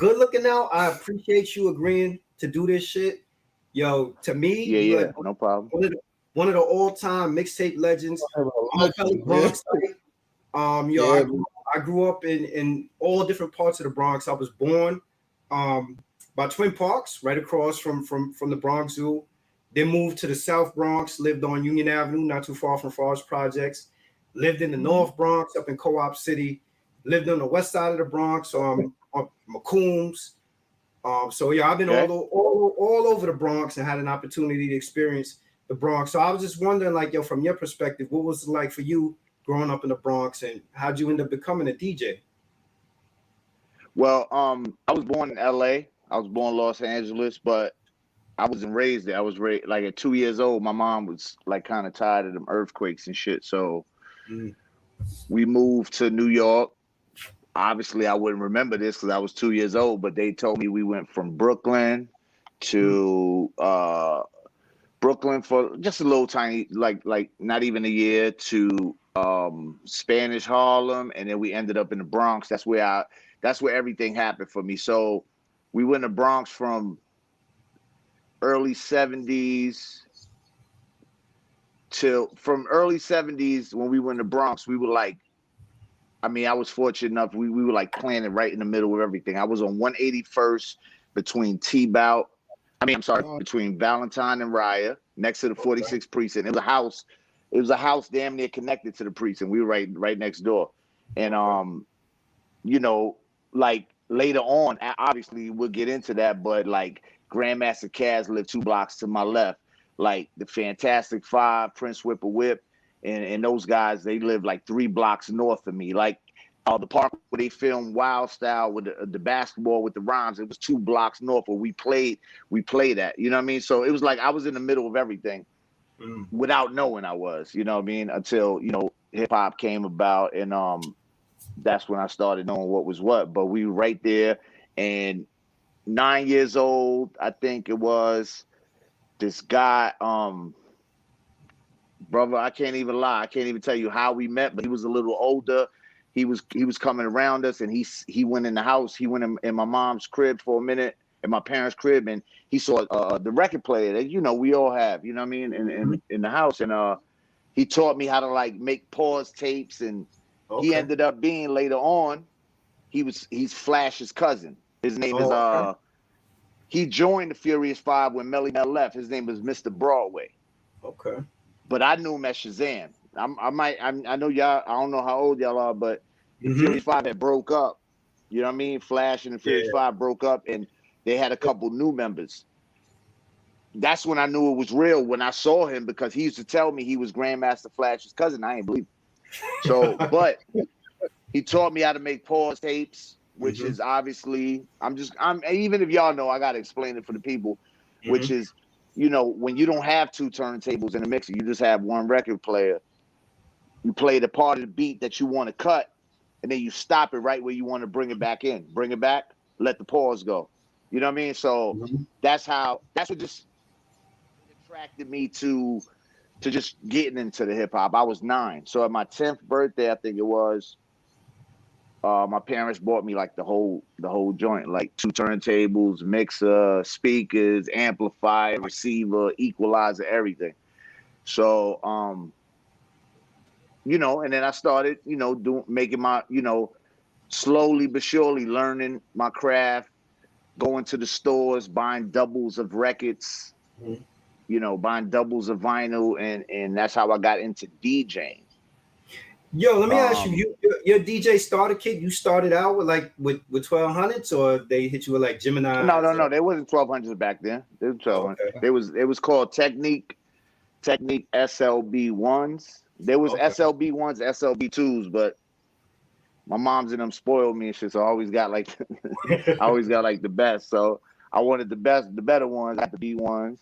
good looking out. I appreciate you agreeing to do this shit. Yo, to me, you Yeah, like no problem. one of the all-time mixtape legends. I'm a fellow Bronx. Yo, Yeah, I grew up in all different parts of the Bronx. I was born by Twin Parks, right across from the Bronx Zoo. Then moved to the South Bronx, lived on Union Avenue, not too far from Forest Projects. Lived in the North Bronx, up in Co-op City. Lived on the west side of the Bronx, on McCombs. So yeah, I've been all over the Bronx and had an opportunity to experience the Bronx. So I was just wondering, like, yo, from your perspective, what was it like for you growing up in the Bronx, and how'd you end up becoming a DJ? Well, I was born in LA. I was born in Los Angeles, but I wasn't raised there. I was raised like at 2 years old. My mom was like kind of tired of them earthquakes and shit. So we moved to New York. Obviously, I wouldn't remember this because I was 2 years old, but they told me we went from Brooklyn to Brooklyn for just a little tiny, like not even a year, to Spanish Harlem, and then we ended up in the Bronx. That's where everything happened for me. So we went to Bronx from early 70s from early 70s when we went to Bronx. We were like, I mean, I was fortunate enough. We were like planted right in the middle of everything. I was on 181st between between Valentine and Raya, next to the 46th precinct. It was a house damn near connected to the precinct. We were right next door. And you know, like later on, obviously we'll get into that, but like Grandmaster Caz lived 2 blocks to my left. Like the Fantastic Five, Prince Whipper Whip, and those guys, they live like 3 blocks north of me. Like the park where they filmed Wild Style with the basketball with the rhymes, it was 2 blocks north where we played at. You know what I mean? So it was like I was in the middle of everything without knowing I was, you know what I mean? Until, you know, hip hop came about, and that's when I started knowing what was what. But we were right there, and 9 years old, I think it was, this guy, brother, I can't even lie. I can't even tell you how we met, but he was a little older. He was coming around us, and he went in the house. He went in my mom's crib for a minute, in my parents' crib, and he saw the record player that, you know, we all have, you know what I mean, in the house. And he taught me how to like make pause tapes, and he ended up being later on, he's Flash's cousin. His name is he joined the Furious Five when Melly Mel left. His name was Mr. Broadway. Okay. But I knew him as Shazam. I know y'all, I don't know how old y'all are, but the Furious Five had broke up. You know what I mean? Flash and the Furious Five broke up, and they had a couple new members. That's when I knew it was real, when I saw him, because he used to tell me he was Grandmaster Flash's cousin. I ain't believe it. So, but he taught me how to make pause tapes, which is obviously, even if y'all know, I got to explain it for the people, which is, you know, when you don't have 2 turntables in a mixer, you just have 1 record player. You play the part of the beat that you want to cut, and then you stop it right where you want to bring it back in. Bring it back, let the pause go. You know what I mean? So that's what just attracted me to just getting into the hip hop. I was 9. So at my 10th birthday, I think it was, my parents bought me like the whole joint, like 2 turntables, mixer, speakers, amplifier, receiver, equalizer, everything. So, you know, and then I started, you know, making my, you know, slowly but surely learning my craft, going to the stores, buying doubles of records, you know, buying doubles of vinyl, and that's how I got into DJing. Yo, let me ask you, your DJ starter kit, you started out with 1200s, or they hit you with like Gemini? No, there wasn't 1200s back then. There was 1200. Okay. It was called Technique SLB1s. There was SLB1s, SLB2s, but my mom's and them spoiled me and shit, so I always got like the best. So I wanted the better ones, got the B1s.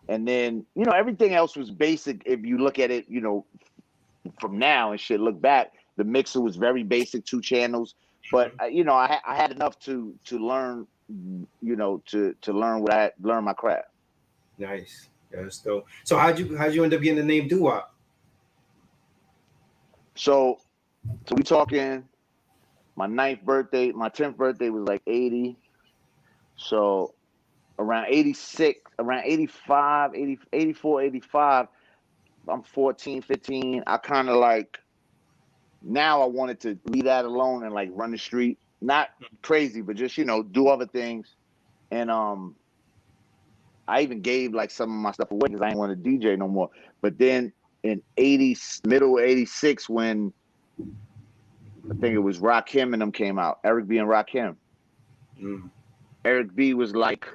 And then, you know, everything else was basic. If you look at it, you know, from now and shit, look back, the mixer was very basic, 2 channels. But you know, I had enough to learn, you know, to learn my craft. Nice. That's dope. So how'd you end up getting the name Doo Wop? So we talking My 10th birthday was like 80. So around 86, around 85, 80, 84, 85, I'm 14, 15. I kind of like, now I wanted to leave that alone and like run the street. Not crazy, but just, do other things. And I even gave like some of my stuff away because I didn't want to DJ no more. But then in middle of 86, when I think it was Rakim and them came out, Eric B and Rakim. Eric B was like,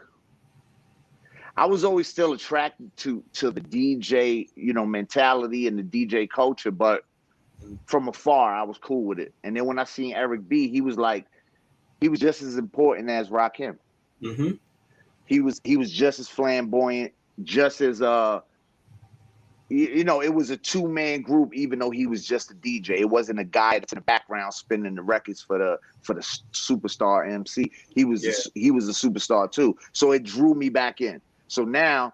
I was always still attracted to the DJ, mentality and the DJ culture, but from afar, I was cool with it. And then when I seen Eric B, he was just as important as Rakim. Mm-hmm. He was just as flamboyant, just as it was a 2-man group, even though he was just a DJ. It wasn't a guy that's in the background spinning the records for the superstar MC. He was a superstar too. So it drew me back in. So now,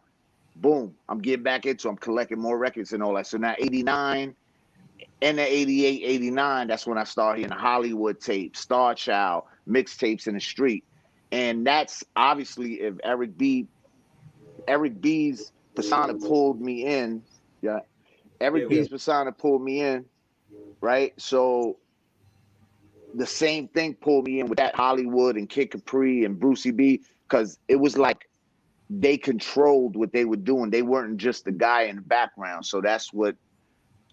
boom, I'm getting back into. I'm collecting more records and all that. So now 89 and the 88, 89, that's when I started hearing the Hollywood tapes, Star Child, mixtapes in the street. And that's obviously if Eric B's persona pulled me in. Yeah. Eric B's persona pulled me in, right? So the same thing pulled me in with that Hollywood and Kid Capri and Brucey B, because it was like they controlled what they were doing. They weren't just the guy in the background. So that's what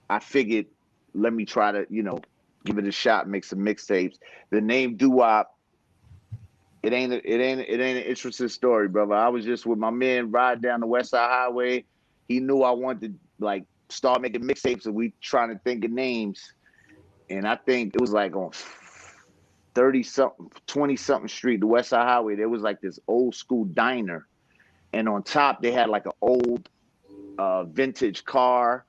I figured, let me try to, give it a shot, make some mixtapes. The name Doo Wop, it ain't an interesting story, brother. I was just with my man riding down the West Side Highway. He knew I wanted to like start making mixtapes, and we trying to think of names. And I think it was like on 30-something, 20-something street, the West Side Highway. There was like this old school diner, and on top they had like an old vintage car.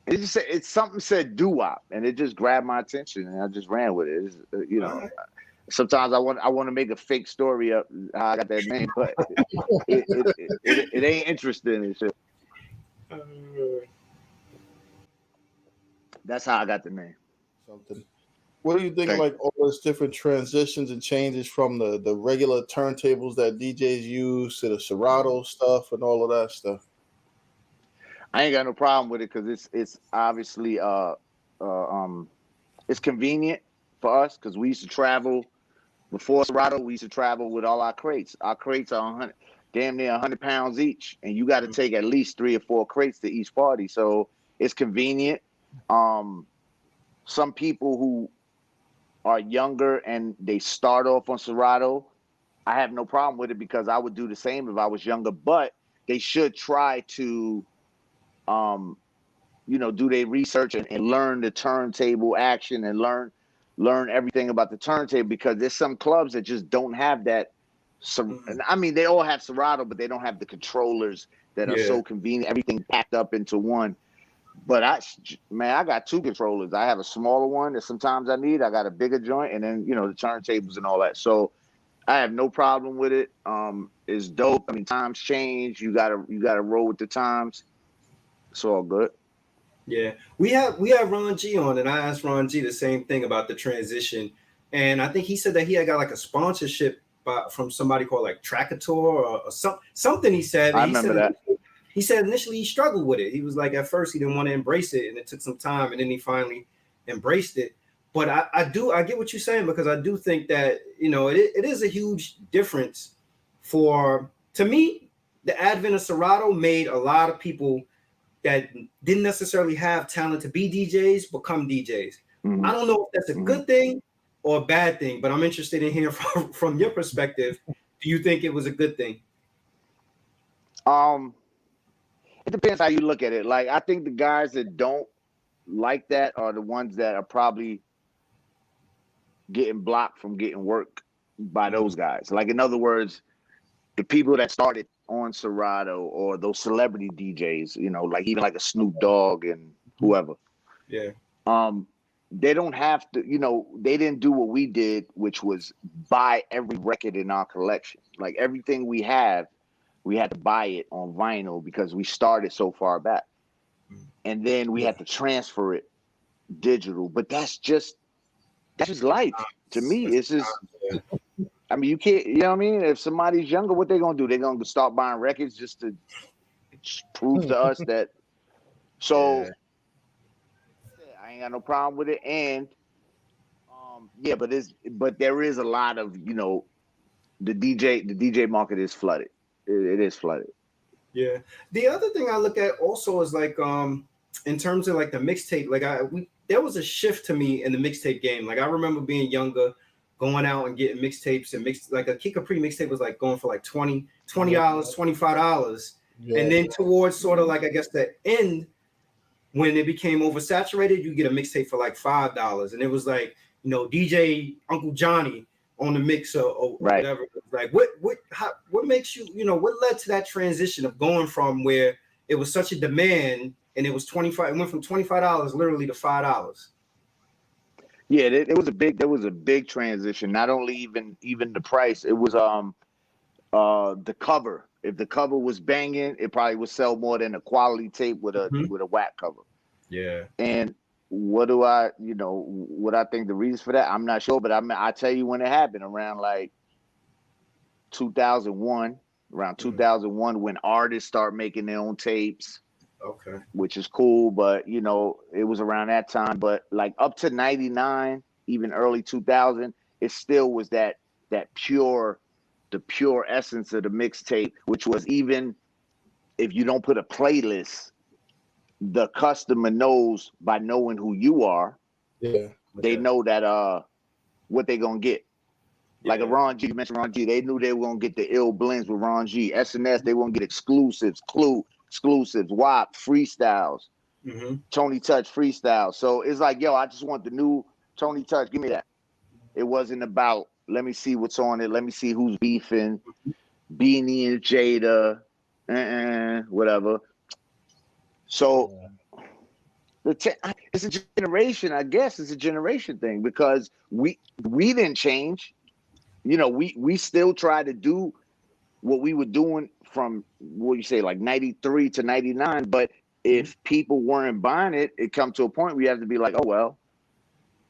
It just said something said Doo Wop, and it just grabbed my attention, and I just ran with it. Sometimes I want to make a fake story up how I got that name, but it ain't interesting and shit. That's how I got the name. Something. What do you think of like all those different transitions and changes from the regular turntables that DJs use to the Serato stuff and all of that stuff? I ain't got no problem with it because it's obviously it's convenient for us because we used to travel before Serato. We used to travel with all our crates. Our crates are damn near 100 pounds each, and you got to take at least 3 or 4 crates to each party. So it's convenient. Some people who are younger and they start off on Serato, I have no problem with it because I would do the same if I was younger. But they should try to do their research and learn the turntable action and learn everything about the turntable, because there's some clubs that just don't have that. I mean, they all have Serato, but they don't have the controllers that are so convenient. Everything packed up into one. But I got 2 controllers. I have a smaller one that sometimes I need. I got a bigger joint, and then the turntables and all that. So I have no problem with it. It's dope. I mean, times change. You gotta roll with the times. It's all good. Yeah, we have Ron G on, and I asked Ron G the same thing about the transition, and I think he said that he had got like a sponsorship from somebody called like Trackator or something. He said. I remember that. He said initially he struggled with it. He was like, at first he didn't want to embrace it, and it took some time, and then he finally embraced it. But I get what you're saying, because I do think that it is a huge difference. To me, the advent of Serato made a lot of people that didn't necessarily have talent to be DJs become DJs. Mm-hmm. I don't know if that's a good thing or a bad thing, but I'm interested in hearing from your perspective. Do you think it was a good thing? It depends how you look at it. Like, I think the guys that don't like that are the ones that are probably getting blocked from getting work by those guys. Like, in other words, the people that started on Serato or those celebrity DJs, like even like a Snoop Dogg and whoever. Yeah. They don't have to, they didn't do what we did, which was buy every record in our collection. Like, everything we have, we had to buy it on vinyl because we started so far back. And then we had to transfer it digital. But that's just That's just life. To me, it's just. I mean, you can't. You know what I mean? If somebody's younger, what they gonna do? They're gonna start buying records just to prove to us that. So I ain't got no problem with it, and yeah, but there is a lot of the DJ market is flooded. It is flooded. Yeah. The other thing I look at also is like in terms of like the mixtape, like there was a shift to me in the mixtape game. Like I remember being younger, going out and getting mixtapes and like a Kid Capri mixtape was like going for like $20, $25. Yeah. And then towards sort of like I guess the end, when it became oversaturated, you get a mixtape for like $5. And it was like, DJ Uncle Johnny on the mix or whatever. Like what makes you, what led to that transition of going from where it was such a demand and it was 25, it went from $25 literally to $5. Yeah, there was a big transition. Not only even the price, it was the cover. If the cover was banging, it probably would sell more than a quality tape with a whack cover. Yeah. And what I think the reason for that, I'm not sure, but I tell you when it happened, around like 2001, around 2001, when artists start making their own tapes. Okay. Which is cool, but it was around that time. But like up to 99, even early 2000, it still was the pure essence of the mixtape, which was, even if you don't put a playlist, the customer knows by knowing who you are. Yeah. They know that what they gonna get. Like a Ron G, you mentioned Ron G, they knew they were gonna get the ill blends with Ron G. SNS, they won't get exclusives, Clue exclusives, WAP, freestyles, Tony Touch freestyles. So it's like, yo, I just want the new Tony Touch. Give me that. It wasn't about, let me see what's on it. Let me see who's beefing. Beanie and Jada, whatever. So it's a generation, I guess. It's a generation thing because we didn't change. We still try to do what we were doing from, what you say, like 93 to 99. But if people weren't buying it, it come to a point where you have to be like, oh, well,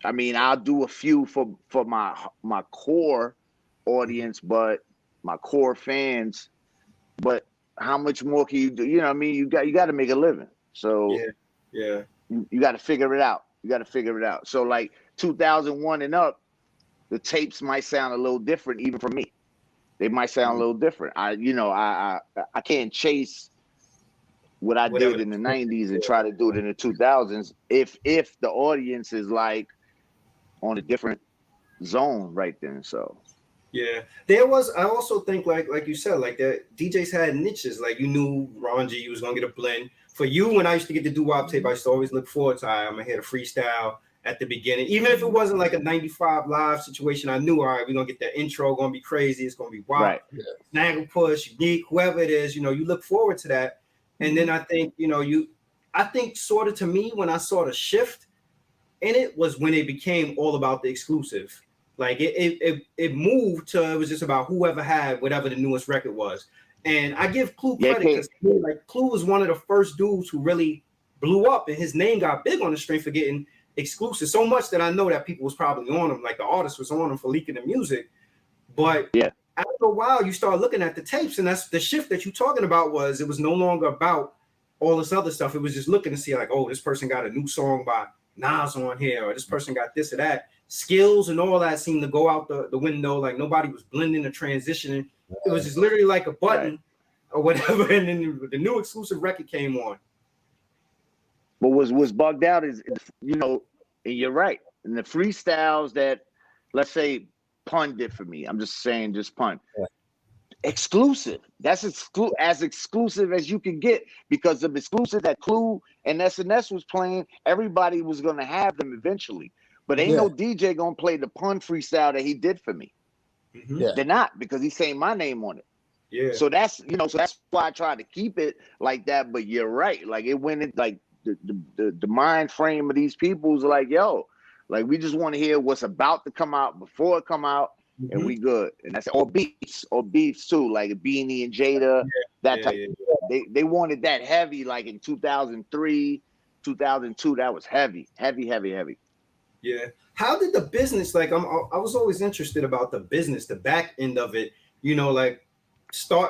I mean, I'll do a few for my core audience, but my core fans, but how much more can you do? You know what I mean? You got to make a living. So you got to figure it out. So like 2001 and up, the tapes might sound a little different even for me. They might sound a little different. I can't chase what I did in the 90s and try to do it in the 2000s if the audience is like on a different zone right then. So yeah, there was. I also think like you said, like that DJs had niches. Like you knew Ron G, you was gonna get a blend. For you, when I used to get the Doo Wop tape, I used to always look forward to, I'm gonna hit a freestyle at the beginning, even if it wasn't like a 95 live situation. I knew, all right, we're gonna get that intro, gonna be crazy. It's gonna be wild. Right. Yeah. Snaggle Push, Unique, whoever it is. You look forward to that. And then I think I think sort of to me when I saw the shift in it was when it became all about the exclusive. Like it moved to, it was just about whoever had whatever the newest record was. And I give Clue credit because like Clue was one of the first dudes who really blew up, and his name got big on the stream for getting exclusive, so much that I know that people was probably on him, like the artist was on him for leaking the music. But after a while, you start looking at the tapes, and that's the shift that you're talking about. It was no longer about all this other stuff. It was just looking to see like, oh, this person got a new song by Nas on here, or this person got this or that. Skills and all that seemed to go out the window. Like nobody was blending or transitioning. It was just literally like a button or whatever, and then the new exclusive record came on. But what's bugged out is, and you're right. And the freestyles that, let's say, Pun did for me. I'm just saying, just Pun. Yeah. Exclusive. That's as exclusive as you can get, because the exclusive that Clue and SNS was playing, everybody was going to have them eventually. But ain't no DJ going to play the Pun freestyle that he did for me. Mm-hmm. Yeah. They're not, because he's saying my name on it. Yeah. So that's why I try to keep it like that. But you're right. Like it went in, like the mind frame of these people is like, yo, like we just want to hear what's about to come out before it come out, and we good. And that's or beats too, like Beanie and Jada, that type. Yeah. They wanted that heavy, like in 2003, 2002. That was heavy. Yeah. How did the business, like, I was always interested about the business, the back end of it, you know, like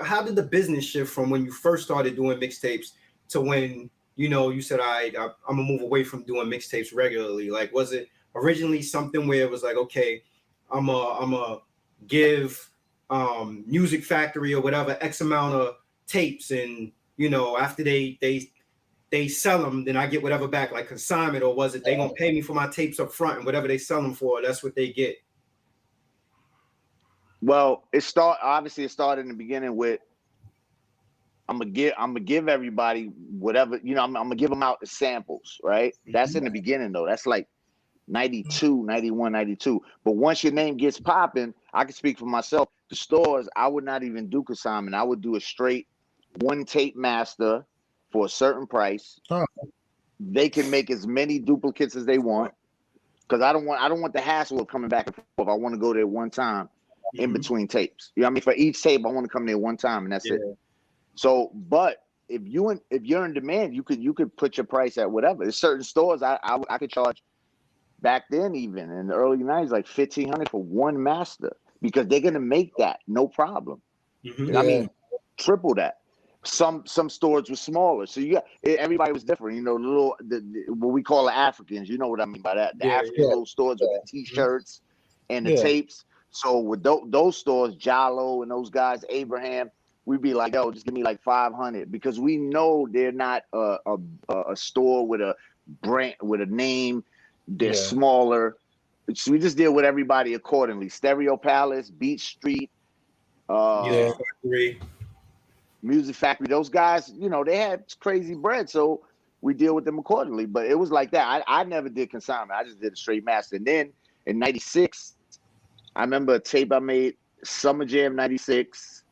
how did the business shift from when you first started doing mixtapes to when, you know, you said, I'm gonna move away from doing mixtapes regularly? Like, was it originally something where it was like, okay, I'm a give Music Factory or whatever X amount of tapes, and you know, after they sell them, then I get whatever back, like consignment, or was it they gonna pay me for my tapes up front, and whatever they sell them for, that's what they get? Well, it started in the beginning with I'm gonna give everybody whatever, you know, I'm gonna give them out the samples, right? That's in the beginning though. That's like 92, 91, 92. But once your name gets popping, I can speak for myself. The stores, I would not even do consignment. I would do a straight one tape master for a certain price. Huh. They can make as many duplicates as they want, because I don't want the hassle of coming back and forth. I want to go there one time in between tapes. You know what I mean? For each tape, I want to come there one time, and that's it. So, but if you're in demand, you could put your price at whatever. There's certain stores I could charge back then, even in the early 90s, like $1,500 for one master, because they're gonna make that no problem. I mean, triple that. Some stores were smaller, so everybody was different. You know, what we call the Africans. You know what I mean by that? The African little stores with the T-shirts and the tapes. So with those stores, Jalo and those guys, Abraham, we'd be like, yo, just give me like 500, because we know they're not a store with a brand, with a name. They're smaller. So we just deal with everybody accordingly. Stereo Palace, Beach Street, Music Factory. Those guys, you know, they had crazy bread, so we deal with them accordingly. But it was like that. I never did consignment. I just did a straight master. And then in 96, I remember a tape I made, Summer Jam 96.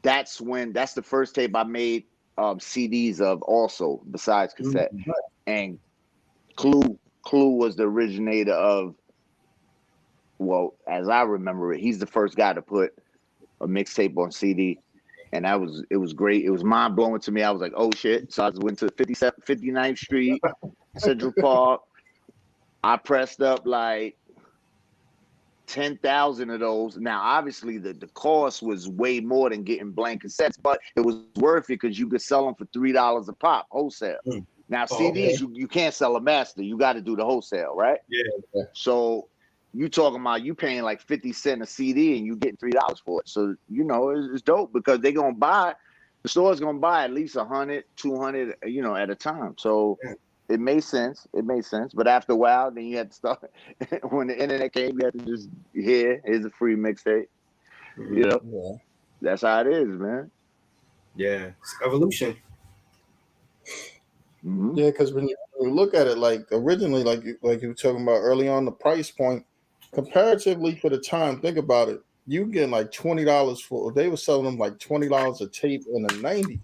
That's the first tape I made CDs of also, besides cassette. And Clue was the originator of, well, as I remember it, he's the first guy to put a mixtape on CD. And it was great. It was mind blowing to me. I was like, oh shit. So I went to 59th Street, Central Park. I pressed up like 10,000 of those. Now, obviously, the cost was way more than getting blank cassettes, but it was worth it because you could sell them for $3 a pop wholesale. Now, CDs, you can't sell a master. You got to do the wholesale, right? Yeah. So you talking about you paying like 50 cents a CD and you getting $3 for it. So, you know, it's dope, because the store's going to buy at least 100, 200, you know, at a time. So it made sense. But after a while, then you had to start, when the internet came, you had to just, here's a free mixtape. You know, that's how it is, man. Yeah, it's evolution. Yeah, because when you look at it, like originally, like you were talking about early on, the price point comparatively for the time, think about it. You getting like $20 for, they were selling them like $20 a tape in the 90s.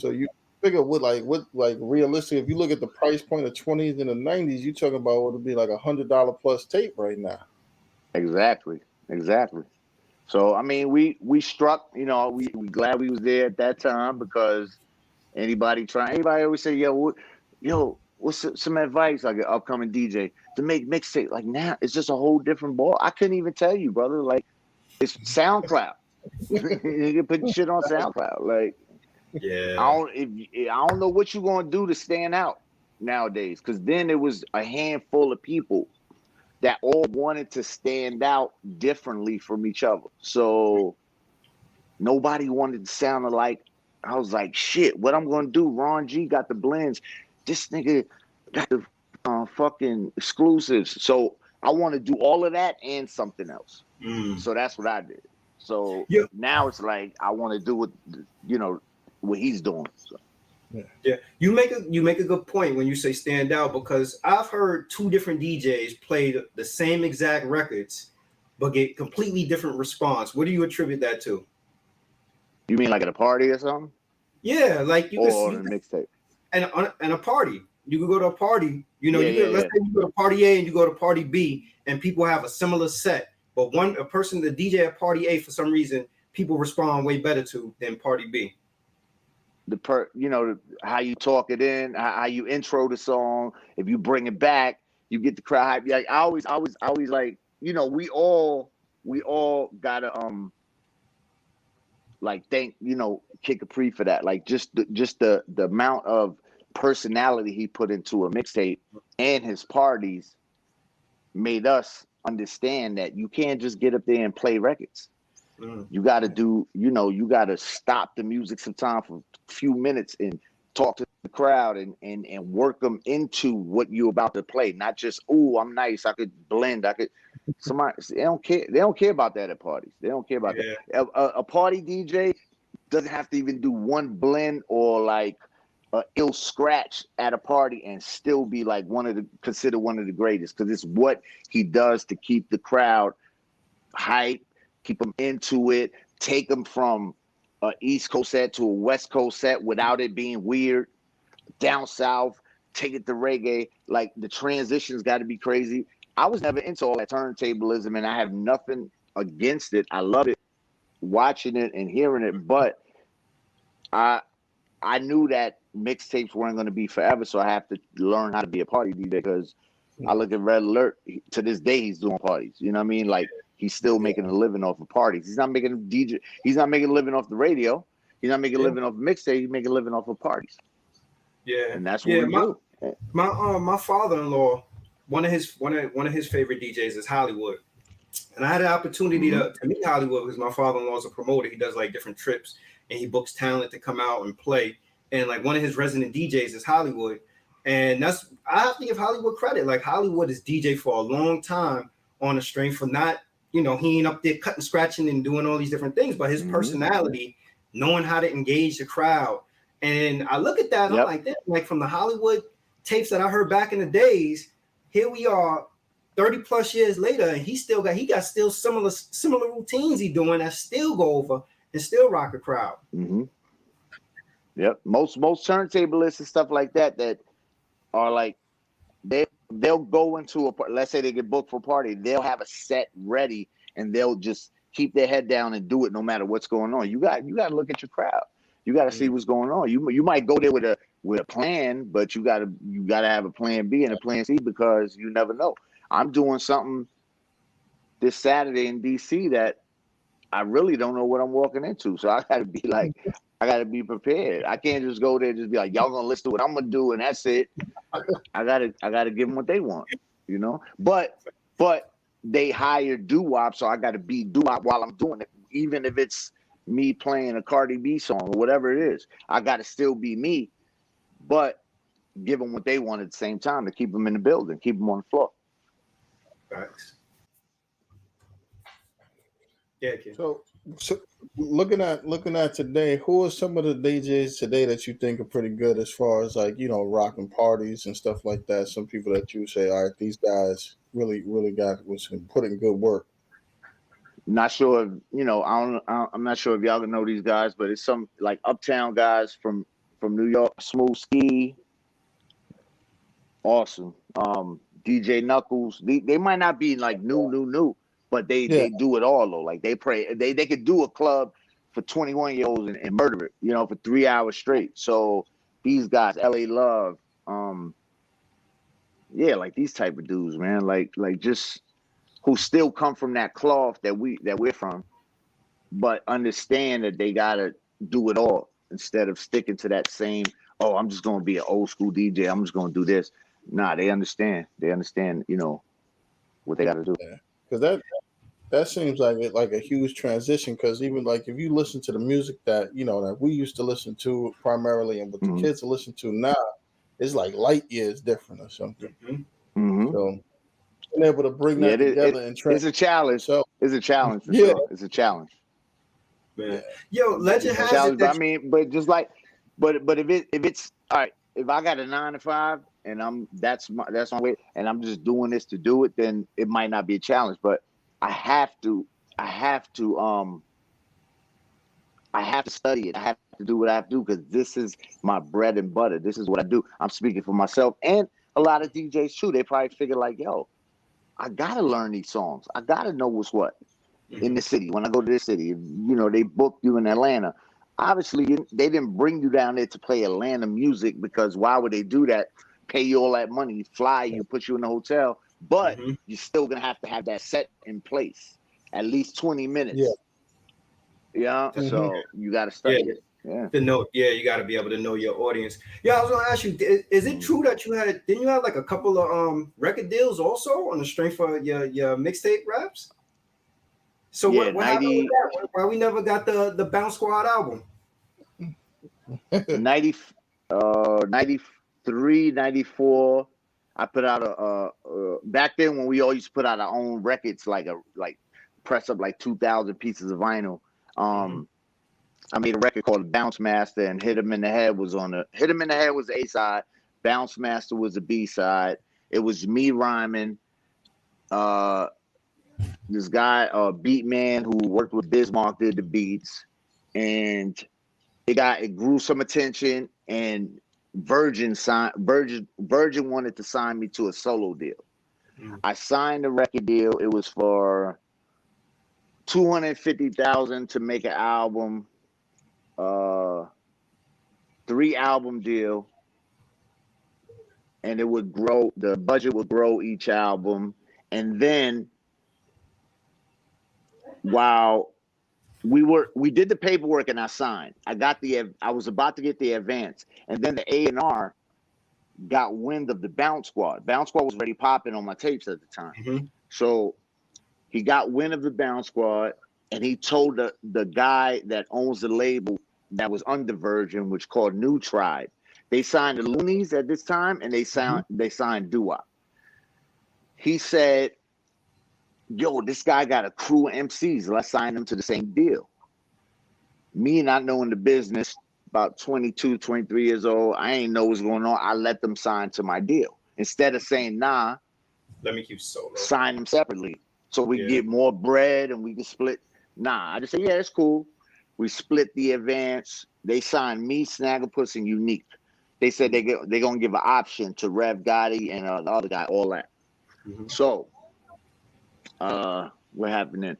So you figure what realistic, if you look at the price point of 20s in the 90s, you talking about what would be like $100 plus tape right now. Exactly. So I mean, we struck, you know, we glad we was there at that time, because anybody always say, what's some advice, like an upcoming DJ to make mixtape? Like, now it's just a whole different ball. I couldn't even tell you, brother. Like, it's SoundCloud. You can put shit on SoundCloud. Like, I don't know what you're gonna do to stand out nowadays, because then it was a handful of people that all wanted to stand out differently from each other. So nobody wanted to sound alike. I was like, shit, what I'm gonna do? Ron G got the blends. This nigga got the fucking exclusives. So I want to do all of that and something else. So that's what I did. So now it's like I want to do what he's doing. So. Yeah, you make a good point when you say stand out, because I've heard two different DJs play the same exact records but get completely different response. What do you attribute that to? You mean like at a party or something? Yeah, like you or can on a mixtape. And a party. You could go to a party, you know, let's say you go to party A and you go to party B, and people have a similar set, but the DJ at party A, for some reason, people respond way better to than party B. How you talk it in, how you intro the song, if you bring it back, You get the crowd hype. Like I always like, you know, we all gotta like thank, you know, Kid Capri for that. Like just the amount of personality he put into a mixtape and his parties made us understand that you can't just get up there and play records. You got to do, you know, you got to stop the music sometime for a few minutes and talk to the crowd and work them into what you're about to play. Not just, oh, I'm nice, I could blend, I could. Somebody, they don't care. They don't care about that at parties. They don't care about that. A party DJ doesn't have to even do one blend or like a ill scratch at a party and still be like considered one of the greatest, because it's what he does to keep the crowd hype, keep them into it, take them from an East Coast set to a West Coast set without it being weird. Down South, take it to reggae. Like the transitions got to be crazy. I was never into all that turntablism, and I have nothing against it. I love it, watching it and hearing it, but I knew that mixtapes weren't going to be forever, so I have to learn how to be a party DJ, because I look at Red Alert. To this day, he's doing parties. You know what I mean? Like, he's still making a living off of parties. He's not making a DJ. He's not making a living off the radio. He's not making a living off of mixtape. He's making a living off of parties. Yeah, and that's what we do. My father-in-law, one of his favorite DJs is Hollywood, and I had an opportunity to meet Hollywood because my father-in-law is a promoter. He does like different trips and he books talent to come out and play. And like one of his resident DJs is Hollywood, and I have to give Hollywood credit. Like Hollywood is DJ for a long time on the string for not, you know, he ain't up there cutting, scratching, and doing all these different things, but his personality, knowing how to engage the crowd. And I look at that, and I'm like, that, like from the Hollywood tapes that I heard back in the days, here we are 30 plus years later, and he got still similar routines he doing that still go over and still rock a crowd. Yep. Most turntablists and stuff like that are like, they'll go into let's say they get booked for a party, they'll have a set ready and they'll just keep their head down and do it no matter what's going on. You got to look at your crowd. You got to see what's going on. You might go there with a plan, but you got to have a plan B and a plan C, because you never know. I'm doing something this Saturday in DC that I really don't know what I'm walking into. So I got to be like, I got to be prepared. I can't just go there and just be like, y'all gonna listen to what I'm gonna do and that's it. I gotta give them what they want, you know. But they hired Doo Wop, so I got to be Doo Wop while I'm doing it, even if it's me playing a Cardi B song or whatever it is. I got to still be me, but give them what they want at the same time to keep them in the building, keep them on the floor. Facts. Yeah, kid. So looking at today, who are some of the DJs today that you think are pretty good as far as like, you know, rocking parties and stuff like that? Some people that you say, all right, these guys really was putting good work. Not sure if, you know, I'm not sure if y'all know these guys, but it's some like uptown guys from New York. Smooth Ski, awesome. DJ Knuckles. They might not be like new, but they do it all though. Like they could do a club for 21-year-olds and murder it, you know, for 3 hours straight. So these guys, LA Love, like these type of dudes, man, like just who still come from that cloth that we're from, but understand that they gotta do it all instead of sticking to that same, oh, I'm just gonna be an old school DJ, I'm just gonna do this. Nah, they understand, you know, what they gotta do. Yeah. Because that seems like a huge transition, because even like if you listen to the music that, you know, that we used to listen to primarily and what the kids listen to now, it's like light years different or something. So being able to bring that together and it's a challenge. So it's a challenge for sure. It's a challenge. Man. Yo, legend has it that I mean, but just like, but if it's all right, if I got a 9 to 5 and that's my way, and I'm just doing this to do it, then it might not be a challenge. But I have to study it. I have to do what I have to do, because this is my bread and butter. This is what I do. I'm speaking for myself and a lot of DJs too. They probably figure like, yo, I gotta learn these songs. I gotta know what's what in the city. When I go to this city, you know, they booked you in Atlanta. Obviously, they didn't bring you down there to play Atlanta music, because why would they do that? pay you all that money, fly you, put you in the hotel, but Mm-hmm. you're still gonna have to have that set in place, at least 20 minutes. Yeah. Yeah. Mhm. So you got to study Yeah. it. Yeah. The note, yeah, you got to be able to know your audience. Yeah, I was gonna ask you, is it true that didn't you have like a couple of record deals also on the strength of your mixtape raps? So Yeah, what happened with that? Why we never got the Bounce Squad album? 90, 93, 94. I put out back then when we all used to put out our own records, like press up like 2,000 pieces of vinyl. I made a record called Bounce Master, and Hit 'Em in the Head was on the Hit 'Em in the Head was the A side, Bounce Master was the B side. It was me rhyming. This guy, Beat Man, who worked with Bismarck, did the beats, and it grew some attention, and Virgin wanted to sign me to a solo deal. I signed the record deal. It was for $250,000 to make an album, 3-album deal, and it would grow. The budget would grow each album, and then while we did the paperwork and I signed. I was about to get the advance, and then the A&R got wind of the Bounce Squad. Bounce Squad was already popping on my tapes at the time. So he got wind of the Bounce Squad, and he told the guy that owns the label that was under Virgin, which called New Tribe. They signed the Loonies at this time, and they signed Doo Wop. He said, yo, this guy got a crew of MCs. Let's sign them to the same deal. Me not knowing the business, about 22, 23 years old, I ain't know what's going on. I let them sign to my deal. Instead of saying, nah, let me keep solo. Sign them separately so we get more bread and we can split. Nah, I just said, yeah, it's cool. We split the advance. They signed me, Snagglepuss, and Unique. They said they're going to give an option to Rev Gotti and the other guy, all that. So, what happened then?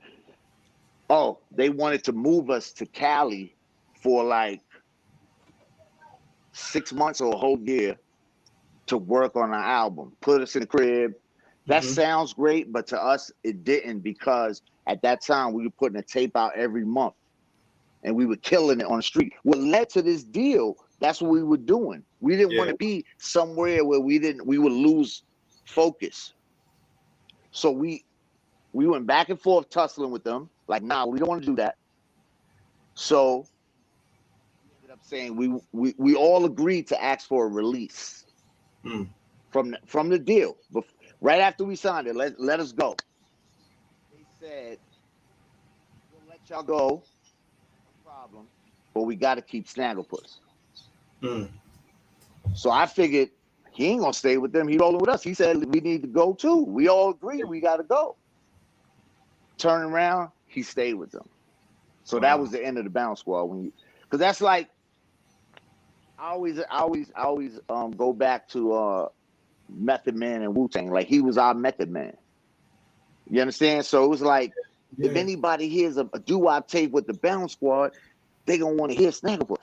Oh, they wanted to move us to Cali for like 6 months or a whole year to work on our album. Put us in the crib. That sounds great, but to us, it didn't, because at that time, we were putting a tape out every month, and we were killing it on the street. What led to this deal, that's what we were doing. We didn't want to be somewhere where we would lose focus. So we went back and forth tussling with them. Like, nah, we don't want to do that. So we ended up saying we all agreed to ask for a release from the deal. But right after we signed it, let us go. They said, we'll let y'all go, no problem, but we got to keep Snagglepuss. So I figured he ain't gonna stay with them. He rolling with us. He said we need to go too. We all agree we got to go. Turn around, he stayed with them. So that was the end of the Bounce Squad. Because that's like, I always go back to Method Man and Wu-Tang. Like, he was our Method Man. You understand? So it was like, if anybody hears a Doo Wop tape with the Bounce Squad, they gonna want to hear Snagglepuss.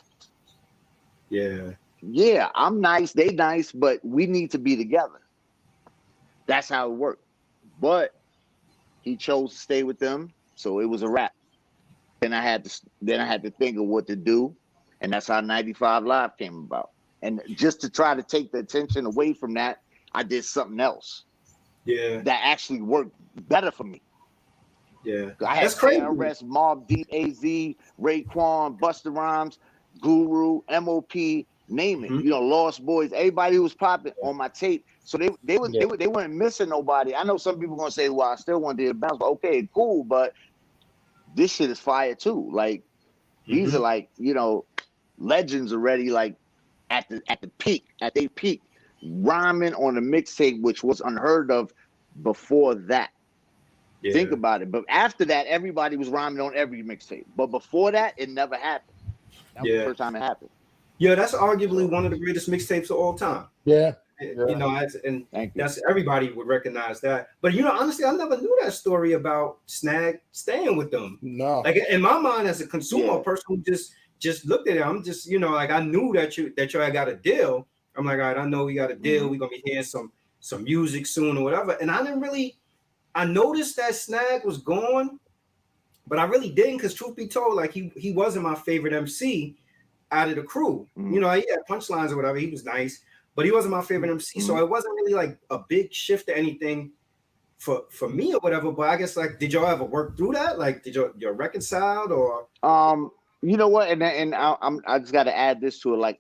Yeah, I'm nice, they nice, but we need to be together. That's how it worked. But he chose to stay with them, so it was a wrap. Then I had to think of what to do, and that's how 95 Live came about. And just to try to take the attention away from that, I did something else. That actually worked better for me. I had KRS, Mobb Deep, AZ, Raekwon, Busta Rhymes, Guru, MOP, name it. You know, Lost Boys, everybody who was popping on my tape. So they weren't missing nobody. I know some people gonna say, well, I still want to do the Bounce, but okay, cool, but this shit is fire too. Like, these are like, you know, legends already, like at their peak, rhyming on a mixtape, which was unheard of before that. Think about it. But after that, everybody was rhyming on every mixtape. But before that, it never happened. That was the first time it happened. Yeah, that's arguably one of the greatest mixtapes of all time. You know, and that's everybody would recognize that. But you know, honestly, I never knew that story about Snag staying with them. No, like in my mind, as a consumer person who just looked at it, I'm just, you know, like, I knew that y'all got a deal. I'm like, all right, I know we got a deal. We're gonna be hearing some music soon or whatever. And I noticed that Snag was gone, but I really didn't, because truth be told, like he wasn't my favorite MC out of the crew. You know, he had punchlines or whatever. He was nice, but he wasn't my favorite MC. So it wasn't really like a big shift or anything for me or whatever. But I guess, like, did y'all ever work through that? Like, did y'all reconciled or? You know what? And I just got to add this to it. Like,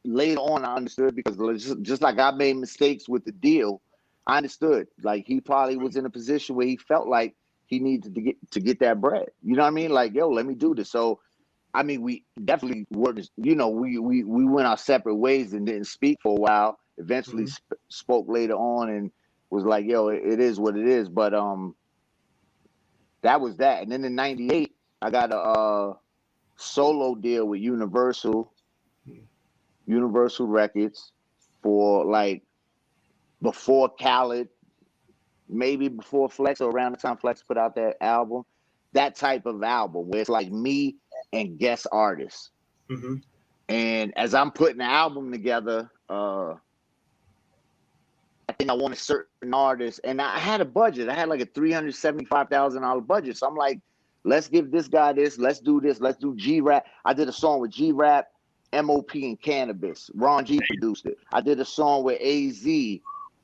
later on I understood, because just like I made mistakes with the deal, I understood. Like, he probably was in a position where he felt like he needed to get that bread. You know what I mean? Like, yo, let me do this. So, I mean, we definitely were. You know, we went our separate ways and didn't speak for a while. Eventually, spoke later on and was like, yo, it is what it is. But that was that. And then in '98, I got a solo deal with Universal Records for, like, before Khaled, maybe before Flex, or around the time Flex put out that album, that type of album where it's like me and guest artists. And as I'm putting the album together, I think I wanted certain artists, and I had a budget. I had like a $375,000 budget. So I'm like, let's give this guy this. Let's do this. Let's do G-Rap. I did a song with G-Rap, MOP, and Cannabis. Ron G produced it. I did a song with AZ.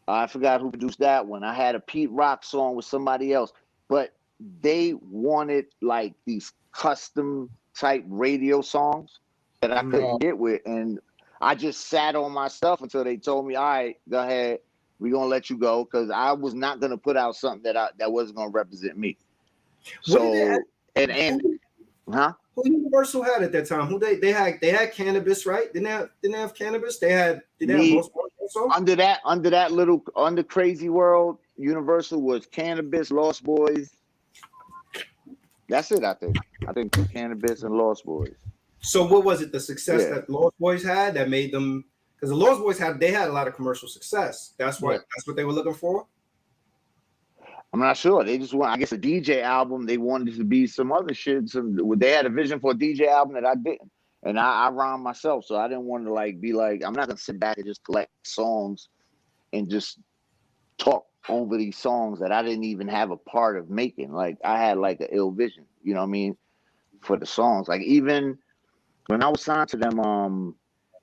I forgot who produced that one. I had a Pete Rock song with somebody else. But they wanted, like, these custom type radio songs that I couldn't get with. And I just sat on my stuff until they told me, all right, go ahead. We're going to let you go, because I was not going to put out something that wasn't going to represent me. So, who Universal had at that time? Who they had Cannabis, right? Didn't they have Cannabis? Did they have Lost Boys also? Under Crazy World, Universal was Cannabis, Lost Boys. That's it, I think. I think Cannabis and Lost Boys. So what was it? The success that Lost Boys had that made them? Because the Lost Boys had a lot of commercial success. That's what they were looking for. I'm not sure. They just want, I guess, a DJ album. They wanted to be some other shit. They had a vision for a DJ album that I didn't, and I rhymed myself, so I didn't want to, like, be like, I'm not gonna sit back and just collect songs and just talk over these songs that I didn't even have a part of making. Like, I had like an ill vision, you know what I mean, for the songs. Like, even when I was signed to them,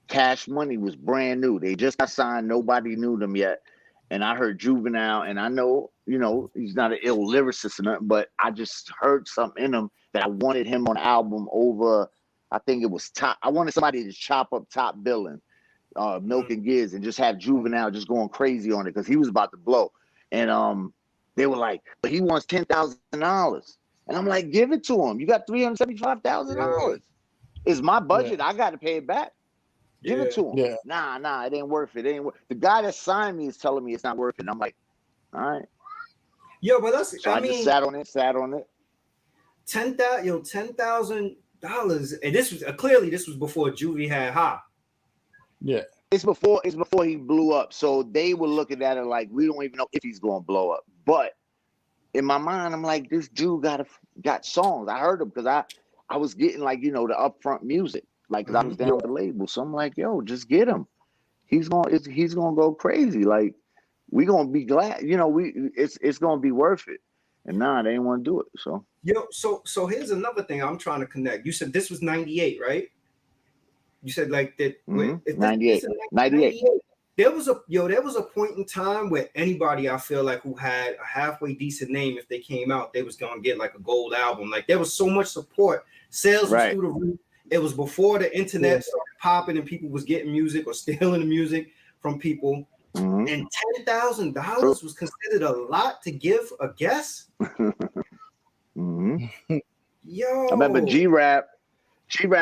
Cash Money was brand new. They just got signed. Nobody knew them yet. And I heard Juvenile, and I know, you know, he's not an ill lyricist or nothing, but I just heard something in him that I wanted him on the album over, I think it was Top. I wanted somebody to chop up Top Billin', Milk and Giz, and just have Juvenile just going crazy on it, because he was about to blow. And they were like, but he wants $10,000. And I'm like, give it to him. You got $375,000. It's my budget. I got to pay it back. Give it to him. Nah, it ain't worth it. It ain't worth. The guy that signed me is telling me it's not worth it. And I'm like, all right. Yo, but that's, so I mean, just sat on it. $10,000. And this was clearly before Juvie had Ha. Yeah. It's before he blew up. So they were looking at it like, we don't even know if he's going to blow up. But in my mind, I'm like, this dude got songs. I heard him because I was getting, like, you know, the upfront music. Like, cause I was down with the label, so I'm like, yo, just get him. He's gonna go crazy. Like, we gonna be glad, you know. It's gonna be worth it. And nah, they didn't want to do it. So so here's another thing I'm trying to connect. You said this was '98, right? You said like that. 98. There was a point in time where anybody, I feel like, who had a halfway decent name, if they came out, they was gonna get like a gold album. Like, there was so much support. Sales was through the roof. It was before the internet started popping and people was getting music or stealing the music from people. And $10,000 was considered a lot to give a guest. Yo, I remember G-Rap,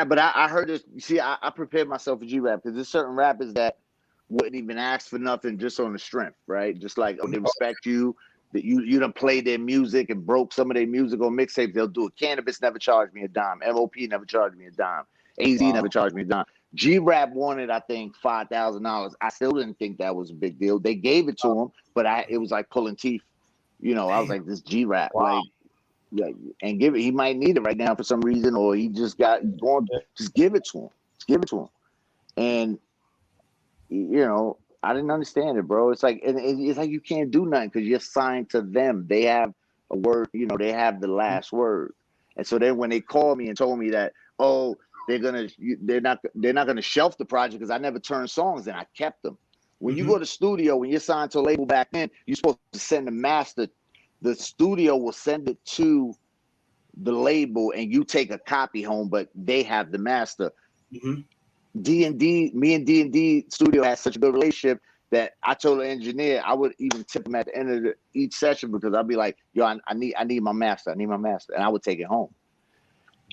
but I heard this. You see, I prepared myself for G-Rap because there's certain rappers that wouldn't even ask for nothing just on the strength, right? Just like, oh, they respect you. That you done played their music and broke some of their music on mixtapes, they'll do it. Cannabis never charged me a dime. MOP never charged me a dime. AZ never charged me a dime. G-Rap wanted, I think, $5,000. I still didn't think that was a big deal. They gave it to him, but it was like pulling teeth. You know, I was like, this G-Rap, and give it. He might need it right now for some reason, or he just got going. Just give it to him. Just give it to him. And I didn't understand it, bro. It's like, it's like you can't do nothing because you're signed to them. They have a word, they have the last word. And so then when they called me and told me that, oh, they're not gonna shelf the project because I never turned songs in, I kept them. When you go to studio, when you're signed to a label back then, you're supposed to send the master. The studio will send it to the label, and you take a copy home, but they have the master. D&D, me and D&D studio had such a good relationship that I told the engineer I would even tip him at the end of each session because I'd be like, yo, I need my master, and I would take it home.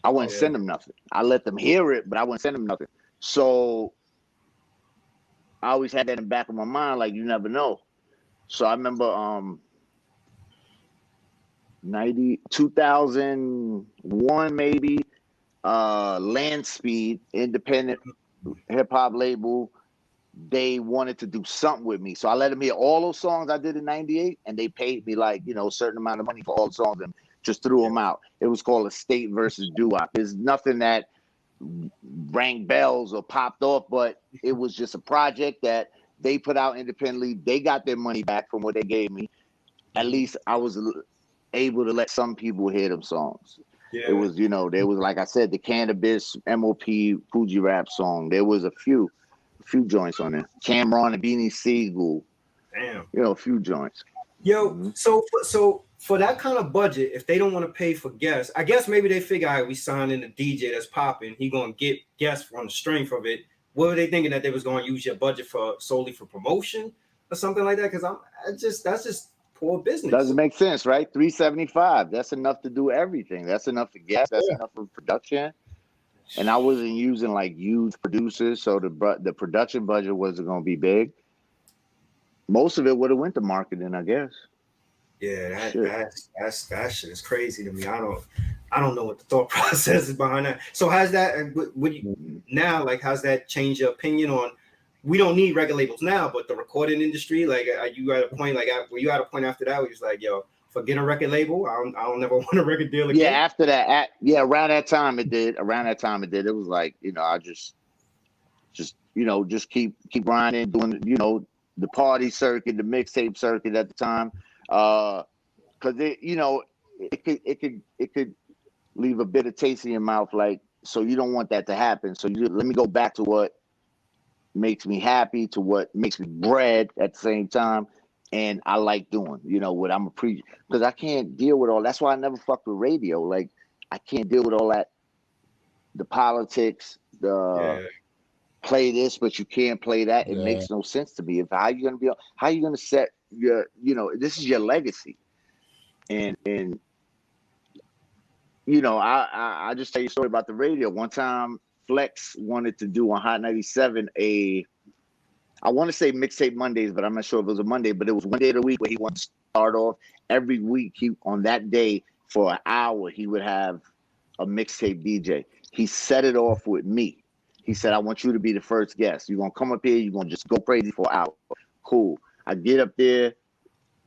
I wouldn't send them nothing. I let them hear it, but I wouldn't send them nothing. So I always had that in the back of my mind, like you never know. So I remember 2001 maybe, Land Speed, independent hip hop label, they wanted to do something with me. So I let them hear all those songs I did in 98, and they paid me like, a certain amount of money for all the songs and just threw them out. It was called Estate Versus Doo Wop. There's nothing that rang bells or popped off, but it was just a project that they put out independently. They got their money back from what they gave me. At least I was able to let some people hear them songs. It was, there was, like I said, the Cannabis, MOP, Fuji Rap song. There was a few joints on there. Cameron and Beanie Siegel. Damn. A few joints. Yo, so for that kind of budget, if they don't want to pay for guests, I guess maybe they figure, all right, we signed in a DJ that's popping. He gonna get guests on the strength of it. What were they thinking, that they was gonna use your budget solely for promotion or something like that? Because that's just poor business. Doesn't make sense, right? $375. That's enough to do everything. That's enough for guests. That's enough for production. And I wasn't using like huge producers, so the production budget wasn't gonna be big. Most of it would have went to marketing, I guess. Yeah, that shit is crazy to me. I don't know what the thought process is behind that. So how's that? Now, like, how's that change your opinion on? We don't need record labels now, but the recording industry, like, are you at a point, like, were you at a point after that where you're just like, yo, forget a record label? I don't never want a record deal again. Yeah, after that, around that time it did. It was like, I just keep grinding, doing, the party circuit, the mixtape circuit at the time, because it could leave a bitter taste in your mouth, like, so you don't want that to happen. So let me go back to what makes me happy, to what makes me bread at the same time, and I like doing, what I'm a preacher, because I can't deal with all. That's why I never fucked with radio. Like, I can't deal with all that, the politics, play this, but you can't play that. It makes no sense to me. How you gonna set your, this is your legacy, and I just tell you a story about the radio. One time, Flex wanted to do on Hot 97 I want to say Mixtape Mondays, but I'm not sure if it was a Monday, but it was one day of the week where he wanted to start off every week. On that day for an hour, he would have a mixtape DJ. He set it off with me. He said, I want you to be the first guest. You're going to come up here. You're going to just go crazy for an hour. Cool. I get up there.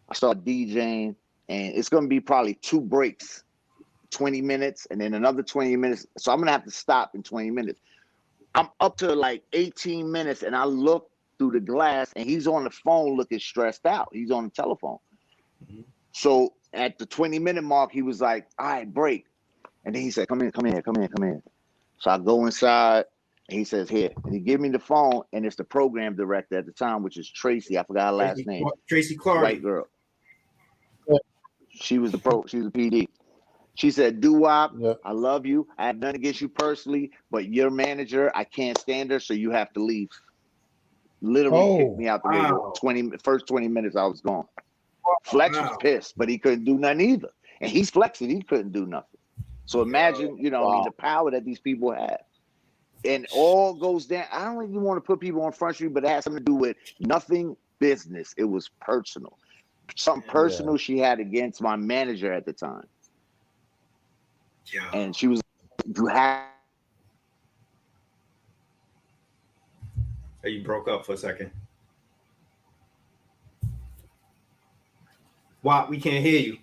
I start DJing, and it's going to be probably 2 breaks, 20 minutes, and then another 20 minutes. So I'm going to have to stop in 20 minutes. I'm up to like 18 minutes, and I look through the glass, and he's on the phone looking stressed out. He's on the telephone. So at the 20-minute mark, he was like, all right, break. And then he said, come in. So I go inside, and he says, here. And he give me the phone, and it's the program director at the time, which is Tracy. I forgot her last name. Tracy Clark. White girl. She was the PD. She said, Doo Wop, I love you. I have nothing against you personally, but your manager, I can't stand her, so you have to leave. Literally kicked me out the radio. First 20 minutes, I was gone. Flex was pissed, but he couldn't do nothing either. And he's flexing, he couldn't do nothing. So imagine, the power that these people have. And all goes down. I don't even want to put people on Front Street, but it has something to do with nothing business. It was personal. Something personal she had against my manager at the time. Yeah. And she was, you have. You broke up for a second. Wop, we can't hear you.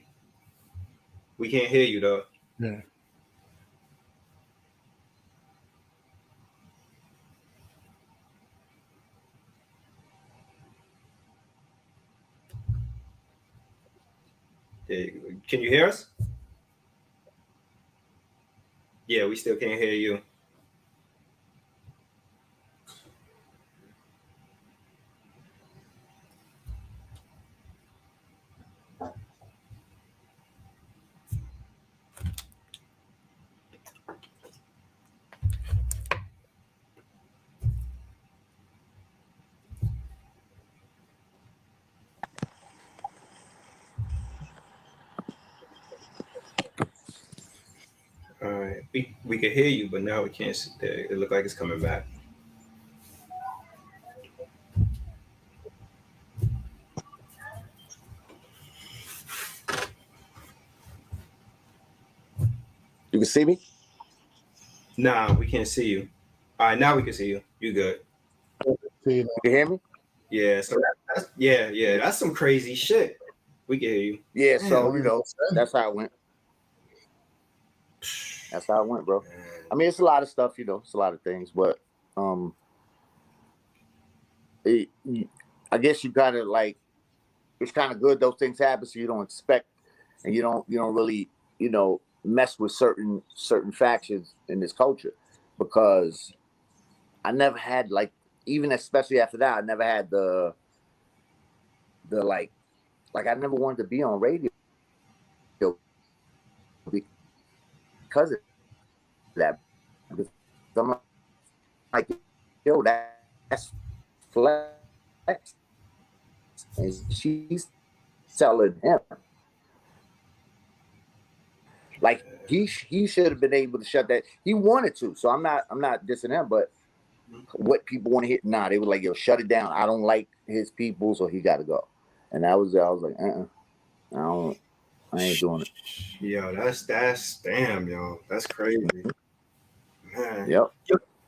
We can't hear you, though. Yeah. Can you hear us? Yeah, we still can't hear you. All right, we can hear you, but now we can't. It look like it's coming back. You can see me? Nah, we can't see you. All right, now we can see you. You good? You can hear me? Yeah. So yeah. That's some crazy shit. We can hear you. Yeah. So that's how it went. That's how it went, bro. I mean, it's a lot of stuff, it's a lot of things, but I guess you gotta like. It's kind of good those things happen, so you don't expect, and you don't really mess with certain factions in this culture, because I never had like, even especially after that, I never had the like I never wanted to be on radio because of that. I'm like, yo, that's Flex, and she's telling him like he should have been able to shut that. He wanted to, so I'm not dissing him, but what people want to hit, they were like, yo, shut it down. I don't like his people, so he got to go. And I was like, I ain't doing it. Yo, that's damn, yo, that's crazy, man. Yep.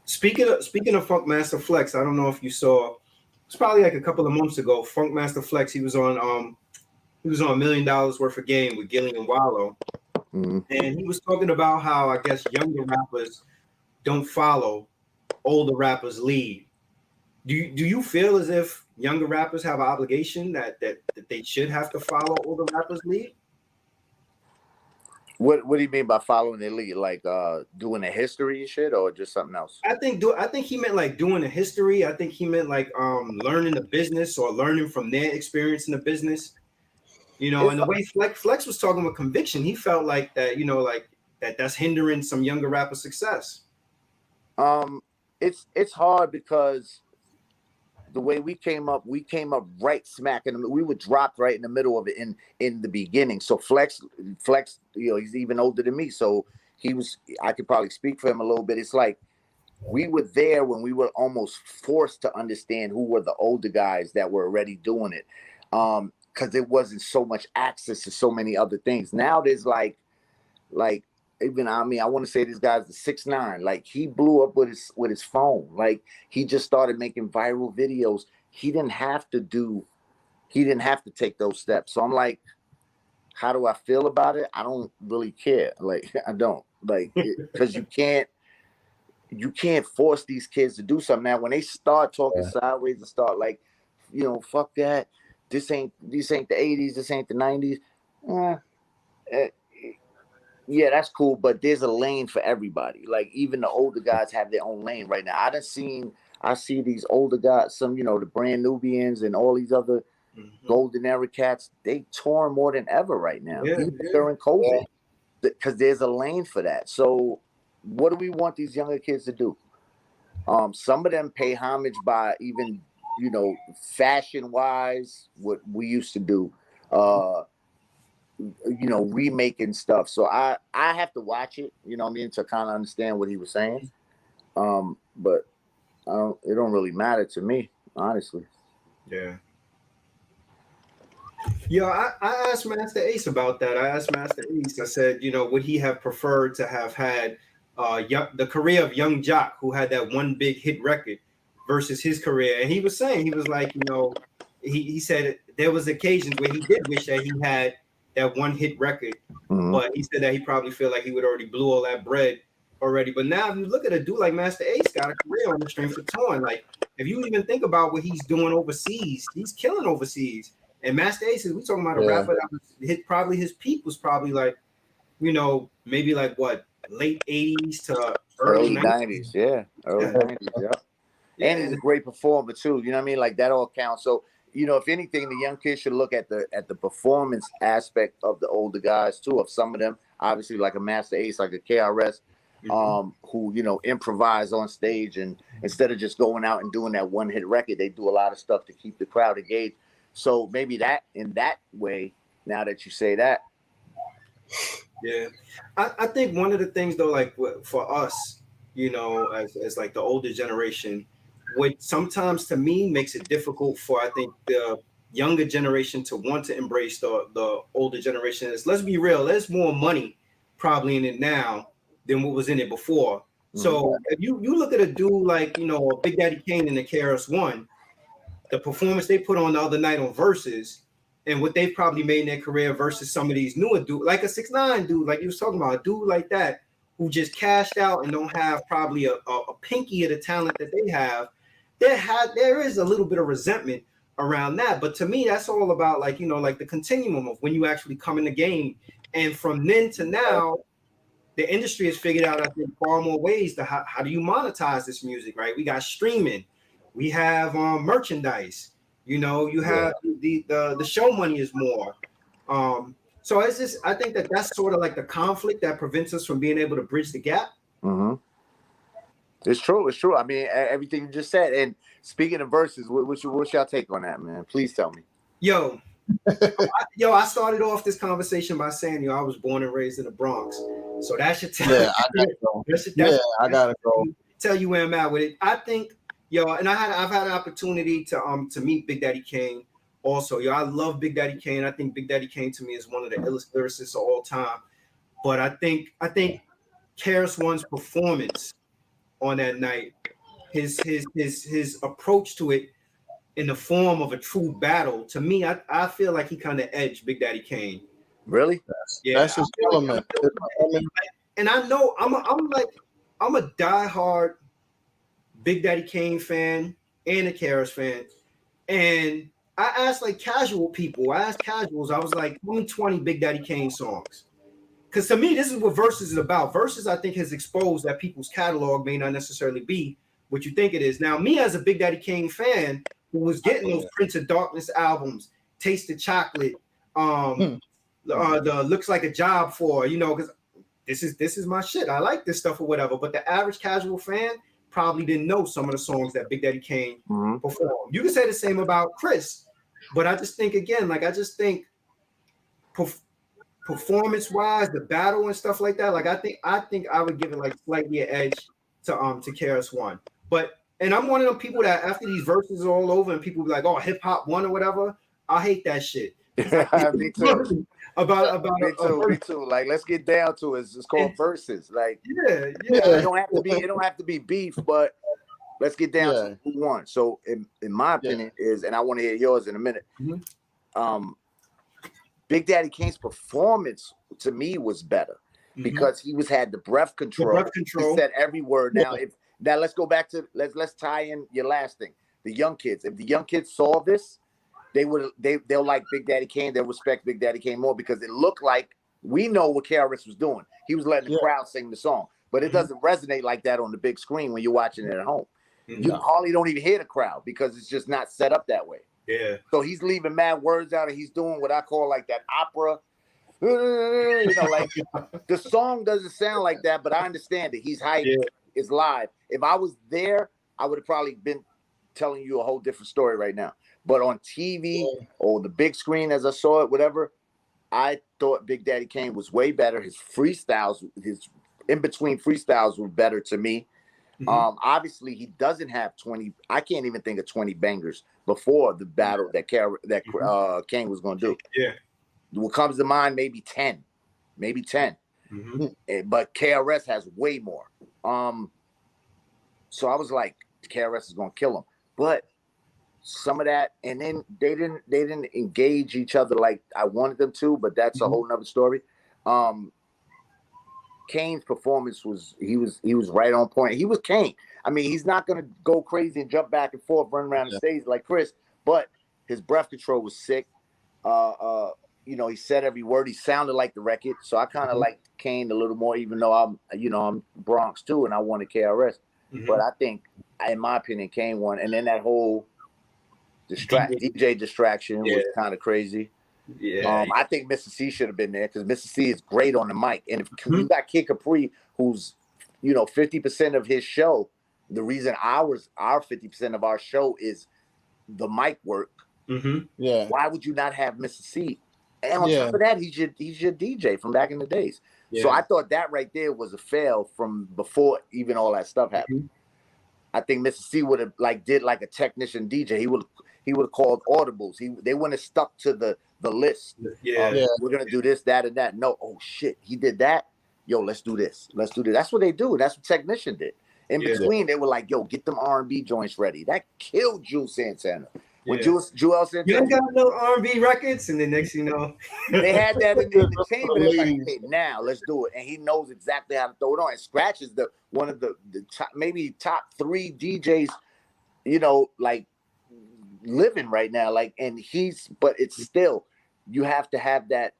Speaking of Funkmaster Flex, I don't know if you saw. It's probably like a couple of months ago. Funkmaster Flex, he was on $1 million worth of game with Gillian Wallow, and he was talking about how I guess younger rappers don't follow older rappers' lead. Do you feel as if younger rappers have an obligation that they should have to follow older rappers' lead? What do you mean by following the lead? Like doing a history and shit, or just something else? I think he meant like doing a history. I think he meant like learning the business or learning from their experience in the business. And the way Flex was talking with conviction, he felt like that, like that's hindering some younger rapper success. It's hard because the way we came up right smack in the middle. We were dropped right in the middle of it in the beginning. So Flex, he's even older than me. So I could probably speak for him a little bit. It's like we were there when we were almost forced to understand who were the older guys that were already doing it. Because there wasn't so much access to so many other things. Now there's like even, I want to say this guy's the 6'9". Like he blew up with his phone. Like he just started making viral videos. He didn't have to take those steps. So I'm like, how do I feel about it? I don't really care. Like I don't, like, because you can't force these kids to do something. Now when they start talking sideways and start like, fuck that. This ain't the 80s. This ain't the 90s. Yeah, that's cool, but there's a lane for everybody. Like even the older guys have their own lane right now. I see these older guys, some the Brand Nubians and all these other golden era cats. They touring more than ever right now, even during COVID, because there's a lane for that. So, what do we want these younger kids to do? Some of them pay homage by even fashion wise, what we used to do. Remaking stuff. So I have to watch it, to kind of understand what he was saying. But it don't really matter to me, honestly. Yeah. Yo, I asked Master Ace about that. I said, would he have preferred to have had the career of Young Jock, who had that one big hit record, versus his career? And he was saying, he was like, he said there was occasions where he did wish that he had that one hit record, but he said that he probably feel like he would already blew all that bread already. But now if you look at a dude like Master Ace, got a career on the strength of touring. Like if you even think about what he's doing overseas, he's killing overseas. And Master Ace, we talking about a rapper that was probably his peak was probably like, you know, maybe like what, late 80s to early 90s. Early 90s, And he's a great performer too. You know what I mean? Like that all counts. So, you know, if anything, the young kids should look at the performance aspect of the older guys too. Of some of them, obviously, like a Master Ace, like a KRS, who, you know, improvise on stage, and instead of just going out and doing that one hit record, they do a lot of stuff to keep the crowd engaged. So maybe that in that way. Now that you say that, I think one of the things though, like for us, you know, as like the older generation, what sometimes to me makes it difficult for I think the younger generation to want to embrace the older generation is, let's be real, there's more money probably in it now than what was in it before. So if you look at a dude like, you know, Big Daddy Kane and the KRS-One, the performance they put on the other night on Verzuz, and what they've probably made in their career versus some of these newer dudes, like a 6ix9ine dude, like you was talking about, a dude like that who just cashed out and don't have probably a pinky of the talent that they have. There is a little bit of resentment around that. But to me, that's all about, like, you know, like the continuum of when you actually come in the game. And from then to now, the industry has figured out, I think, far more ways to how do you monetize this music, right? We got streaming, we have merchandise. You know, you have the show money is more. So it's just, I think that's sort of like the conflict that prevents us from being able to bridge the gap. It's true. It's true. I mean, everything you just said. And speaking of Verzuz, what's y'all take on that, man? Please tell me. Yo, I started off this conversation by saying, I was born and raised in the Bronx, so that should tell. I gotta go. Tell you where I'm at with it. I think. And I've had an opportunity to meet Big Daddy Kane also. I love Big Daddy Kane. I think Big Daddy Kane to me is one of the illest lyricists of all time. But I think KRS-One's performance on that night, his approach to it in the form of a true battle, to me, I feel like he kind of edged Big Daddy Kane. Really? That's his element. And I know I'm a diehard Big Daddy Kane fan and a KRS fan. And I asked like casuals, I was like, 20 Big Daddy Kane songs. Because to me, this is what Verzuz is about. Verzuz, I think, has exposed that people's catalog may not necessarily be what you think it is. Now, me as a Big Daddy Kane fan who was getting those Prince of Darkness albums, Tasted Chocolate, the Looks Like a Job for, you know, because this is my shit. I like this stuff or whatever. But the average casual fan probably didn't know some of the songs that Big Daddy Kane performed. You can say the same about Chris, but I just think, again, like, I just think performance-wise, the battle and stuff like that, like, I think I would give it like slightly an edge to KRS-One. And I'm one of them people that after these verses are all over and people be like, oh, hip-hop won or whatever, I hate that shit. Me too. Me too. Like, let's get down to it. It's called Verzuz. Like, it don't have to be beef, but let's get down to who won. So, in my opinion, is, and I want to hear yours in a minute. Big Daddy Kane's performance to me was better because he had the breath control. He said every word. Now, now let's go back to let's tie in your last thing. The young kids. If the young kids saw this, they'll like Big Daddy Kane. They'll respect Big Daddy Kane more because it looked like we know what KRS was doing. He was letting the crowd sing the song, but it doesn't resonate like that on the big screen when you're watching it at home. You hardly don't even hear the crowd because it's just not set up that way. Yeah. So he's leaving mad words out and he's doing what I call like that opera. You know, like the song doesn't sound like that, but I understand it. He's hyped. It's live. If I was there, I would have probably been telling you a whole different story right now. But on TV or the big screen, as I saw it, whatever, I thought Big Daddy Kane was way better. His freestyles, his in-between freestyles were better to me. Obviously, he doesn't have 20. I can't even think of 20 bangers before the battle that Kane was going to do. Yeah. What comes to mind, maybe 10. But KRS has way more. So I was like, KRS is going to kill him. But some of that, and then they didn't engage each other like I wanted them to, but that's a whole nother story. Kane's performance was right on point. He was Kane. I mean, he's not gonna go crazy and jump back and forth, run around the stage like Chris, but his breath control was sick. You know, he said every word. He sounded like the record. So I kind of liked Kane a little more, even though I'm Bronx too, and I wanted KRS. But I think, in my opinion, Kane won. And then that whole DJ distraction was kind of crazy. Yeah. I think Mr. C should have been there because Mr. C is great on the mic. And if you got Kid Capri, who's 50% of his show, the reason our 50% of our show is the mic work. Yeah. Why would you not have Mr. C? And on top of that, he's your DJ from back in the days. So I thought that right there was a fail from before even all that stuff happened. I think Mr. C would have did like a technician DJ. He would have called audibles. They wouldn't have stuck to the list. We're gonna do this, that, and that. No, oh shit, he did that. Yo, let's do this. Let's do this. That's what they do. That's what technician did. In between, they were like, yo, get them R&B joints ready. That killed Jules Santana. When Joel Santana, you ain't got no R&B records, and the next you know, they had that in the chamber. They're like, okay, now let's do it, and he knows exactly how to throw it on. And Scratch is one of the top, maybe top 3 DJs, living right now. But it's still, you have to have that.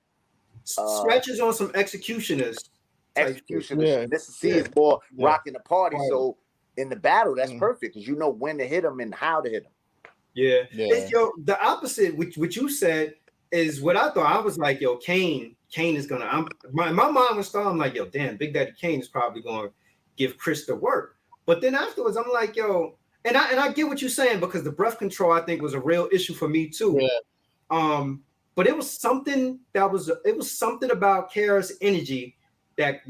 Scratch is on some executioners. Mr. C is more rocking the party. Right. So in the battle, that's perfect because you know when to hit him and how to hit him. Yeah. The opposite, which you said, is what I thought. I was like, yo, Kane is gonna. My mind was starting. I'm like, yo, damn, Big Daddy Kane is probably gonna give Chris the work. But then afterwards, I'm like, yo, and I get what you're saying because the breath control I think was a real issue for me too. Yeah. But it was something about KRS energy that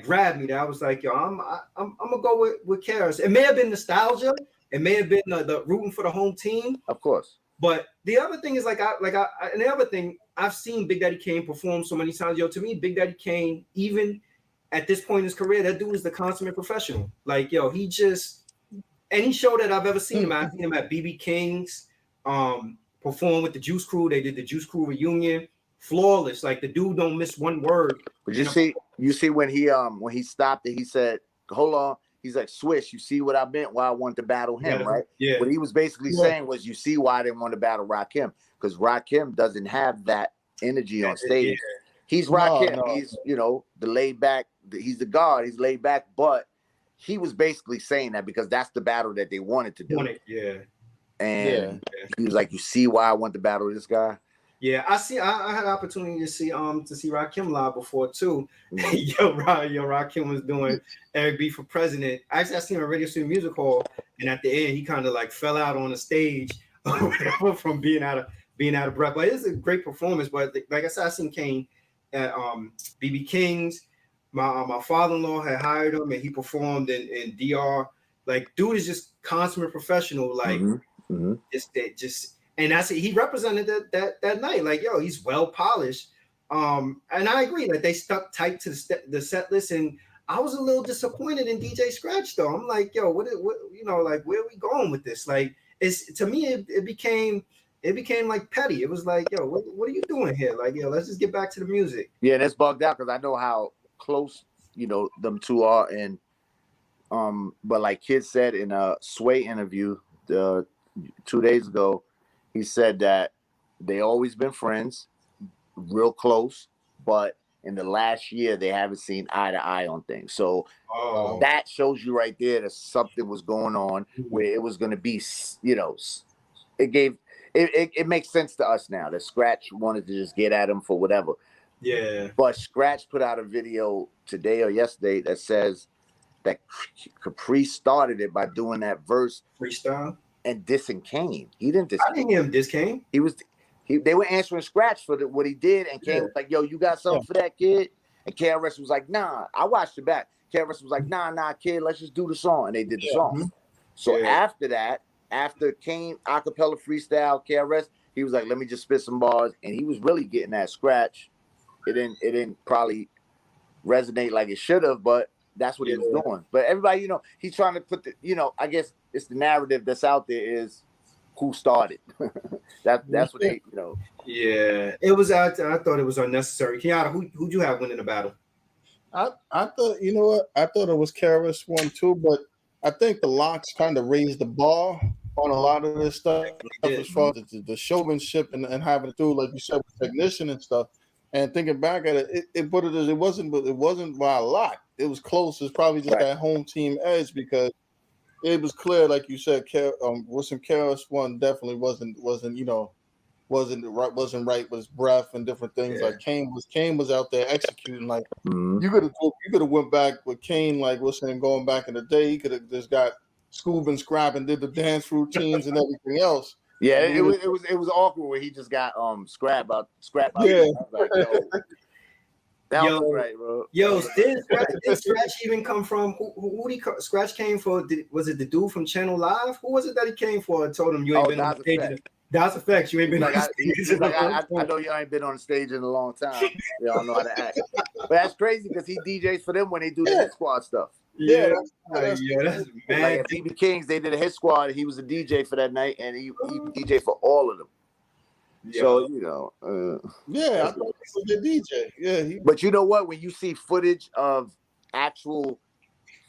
grabbed me. That I was like, yo, I'm gonna go with KRS. It may have been nostalgia. It may have been the rooting for the home team, of course. But the other thing is and the other thing, I've seen Big Daddy Kane perform so many times. Yo, to me, Big Daddy Kane, even at this point in his career, that dude is the consummate professional. Like, yo, he just any show that I've ever seen him, I've seen him at BB King's, perform with the Juice Crew. They did the Juice Crew reunion, flawless. Like the dude don't miss one word. But you see when he stopped it, he said, "Hold on." He's like, Swish, you see what I meant? Why I wanted to battle him, right? Yeah. What he was basically saying was, you see why I didn't want to battle Rakim, because Rakim doesn't have that energy on stage. Yeah. He's Rakim. No. He's the laid back. He's the god. He's laid back, but he was basically saying that because that's the battle that they wanted to do. And he was like, you see why I want to battle this guy? Yeah, I had an opportunity to see Rakim live before too. Rakim was doing Eric B for President. Actually, I seen him at Radio City Music Hall, and at the end, he kind of like fell out on the stage from being out of breath. But it's a great performance. But like I said, I seen Kane at BB King's. My father-in-law had hired him, and he performed in DR. Like, dude is just consummate professional. Like, just. And that's it. He represented that night. Like, yo, he's well polished. And I agree that they stuck tight to the set list. And I was a little disappointed in DJ Scratch though. I'm like, yo, what where are we going with this? Like, to me, it became like petty. It was like, yo, what are you doing here? Like, yo, let's just get back to the music. Yeah, that's bugged out because I know how close them two are. And but like Kid said in a Sway interview 2 days ago. He said that they always been friends, real close, but in the last year they haven't seen eye to eye on things. So that shows you right there that something was going on where it was going to be, it makes sense to us now that Scratch wanted to just get at him for whatever. Yeah. But Scratch put out a video today or yesterday that says that Capri started it by doing that verse freestyle. And dissing Kane. He didn't diss. I didn't hear him diss Kane. They were answering Scratch for what he did, and Kane was like, "Yo, you got something for that kid?" And KRS was like, "Nah." I watched it back. KRS was like, "Nah, kid, let's just do the song," and they did the song. So after that, after Kane acapella freestyle KRS, he was like, "Let me just spit some bars," and he was really getting that Scratch. It didn't probably resonate like it should have, but that's what he was doing. But everybody, he's trying to put I guess it's the narrative that's out there is who started. that's what they, Yeah, it was. I thought it was unnecessary. Kiana, who'd you have winning the battle? I thought, I thought it was KRS-One too, but I think the Locks kind of raised the bar on a lot of this stuff did. as far as the showmanship and having to do, like you said, with technician and stuff. And thinking back at it, it put it as it wasn't by a lot. It was close. It's probably just that home team edge because it was clear, like you said, Wilson KRS-One definitely wasn't right with his breath and different things. Like Kane was out there executing. Like you could have went back with Kane, like Wilson going back in the day. He could have just got Scoob and Scrap and did the dance routines and everything else. Yeah, it was awkward where he just got Scrap out. Yeah. Like, that was right, bro. Yo, did Scratch even come from? Who did Scratch came for? Was it the dude from Channel Live? Who was it that he came for? And told him you ain't been on stage. That's a fact. You ain't been on stage. I know y'all ain't been on stage in a long time. Y'all know how to act. But that's crazy because he DJs for them when they do the Hit Squad stuff. Yeah, that's mad. Like at BB King's, they did a Hit Squad. He was a DJ for that night, and he DJ for all of them. Yeah. So I thought he was a DJ. Yeah, but you know what? When you see footage of actual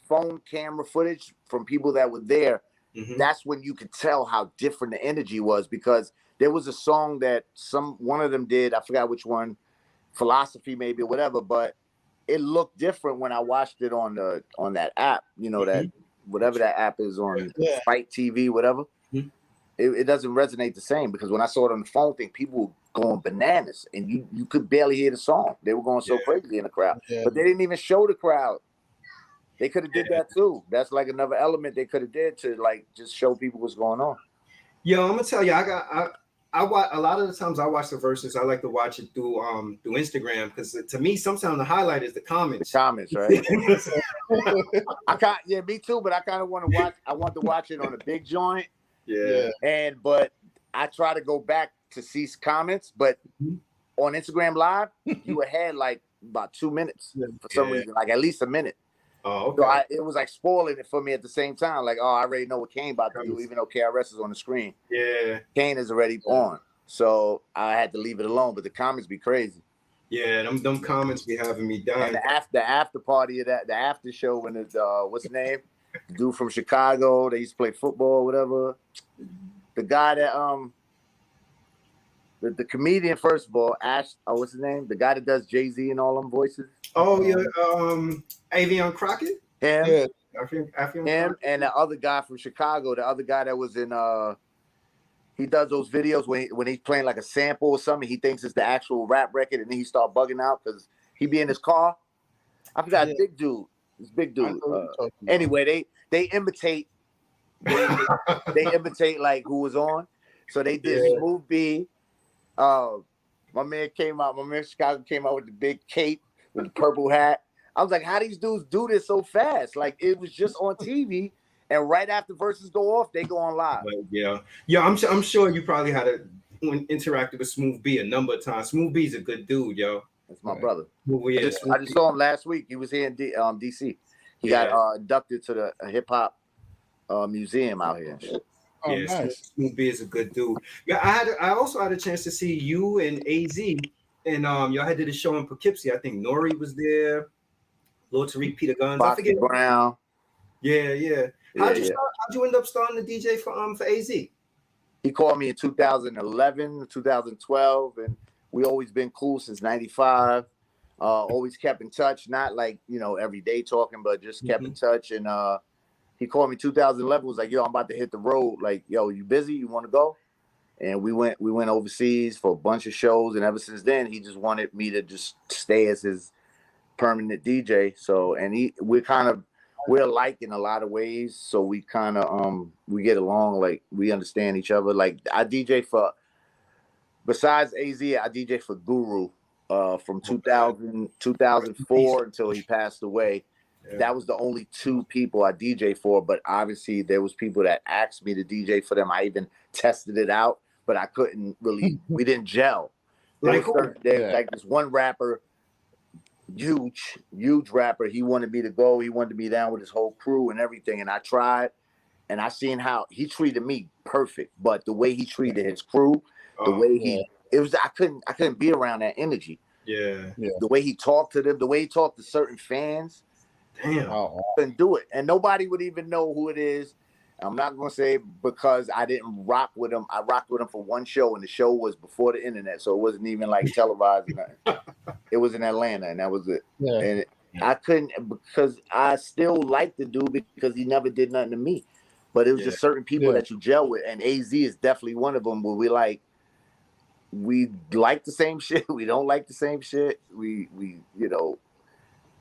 phone camera footage from people that were there, that's when you could tell how different the energy was because there was a song that one of them did. I forgot which one, Philosophy maybe or whatever, but it looked different when I watched it on that app. You know that whatever that app is on Fight TV, whatever. It doesn't resonate the same because when I saw it on the phone thing, people were going bananas and you could barely hear the song. They were going so crazy in the crowd, but they didn't even show the crowd. They could have did that too. That's like another element they could have did to like just show people what's going on. Yo, I'm gonna tell you, I watch a lot of the times I watch the Verzuz. I like to watch it through Instagram because to me sometimes the highlight is the comments. The comments, right? Me too. But I kind of want to watch. I want to watch it on a big joint. Yeah. But I try to go back to see comments, but on Instagram Live, you had like about 2 minutes for some reason, like at least a minute. Oh, okay. So it was like spoiling it for me at the same time. Like, I already know what Kane about to do, even though KRS is on the screen. Yeah. Kane is already on. So I had to leave it alone, but the comments be crazy. Yeah, them comments be having me dying. And the after party of that, the after show when it's what's his name? The dude from Chicago, they used to play football, whatever. The guy that the comedian, first of all, what's his name? The guy that does Jay-Z and all them voices. Oh yeah, Avion Crockett. Him, him, and the other guy from Chicago, the other guy that was in he does those videos when he's playing like a sample or something. He thinks it's the actual rap record, and then he start bugging out because he be in his car. I forgot, big dude. This big dude. Anyway, they imitate. They imitate like who was on. So they did Smooth B. My man Chicago came out with the big cape with the purple hat. I was like, how these dudes do this so fast? Like it was just on TV, and right after Verzuz go off, they go on live. I'm sure you probably had interacted with Smooth B a number of times. Smooth B's a good dude, yo. That's my brother. I just saw him last week. He was here in DC. He got inducted to the hip hop museum out here. Oh, yeah, nice. Smooth B is a good dude. Yeah, I also had a chance to see you and AZ, and y'all had did a show in Poughkeepsie. I think Nori was there, Lord Tariq, Peter Guns, Foxy I forget. Brown. Yeah. How'd you end up starting the DJ for AZ? He called me in 2011, 2012, and we always been cool since '95. Always kept in touch, not like every day talking, but just kept in touch. And he called me 2011. Was like, yo, I'm about to hit the road. Like, yo, you busy? You want to go? And we went overseas for a bunch of shows. And ever since then, he just wanted me to just stay as his permanent DJ. So, and we're alike in a lot of ways. So we kind of we get along. Like we understand each other. Like I DJ for, besides AZ, I DJ for Guru from 2004 until he passed away. Yeah. That was the only two people I DJ for, but obviously there was people that asked me to DJ for them. I even tested it out, but I couldn't really. We didn't gel. Like this one rapper, huge rapper. He wanted me to go. He wanted me down with his whole crew and everything. And I tried, and I seen how he treated me perfect, but the way he treated his crew, the way I couldn't be around that energy. Yeah. The way he talked to them, the way he talked to certain fans. Damn. Couldn't do it. And nobody would even know who it is. I'm not gonna say because I didn't rock with him. I rocked with him for one show, and the show was before the internet, so it wasn't even like televised or nothing. It was in Atlanta, and that was it. Yeah. And I couldn't, because I still liked the dude because he never did nothing to me. But it was just certain people that you gel with, and AZ is definitely one of them. Where we like the same shit. We don't like the same shit. We you know,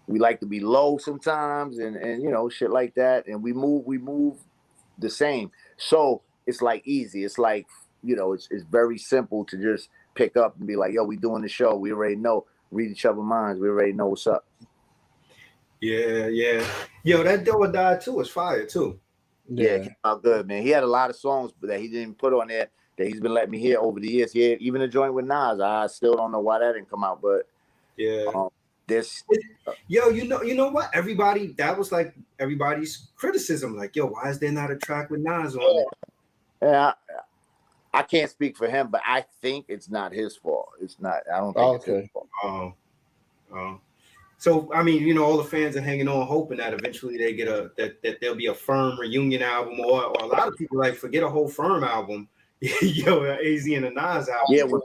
we like to be low sometimes, and you know, shit like that. And we move the same. So it's like easy. It's like, you know, it's very simple to just pick up and be like, yo, we doing the show. We already know. Read each other's minds. We already know what's up. Yeah. Yo, that Do or Die too is fire too. Yeah, it came out good, man. He had a lot of songs that he didn't put on there that he's been letting me hear over the years. Yeah, even a joint with Nas. I still don't know why that didn't come out, but yo, you know what? That was like everybody's criticism. Like, yo, why is there not a track with Nas on it? Yeah, I can't speak for him, but I think it's not his fault. It's not. I don't think it's his fault. So I mean, you know, all the fans are hanging on, hoping that eventually they get that there'll be a Firm reunion album, or a lot of people like forget a whole Firm album. Yo, AZ and a Nas album. Yeah, when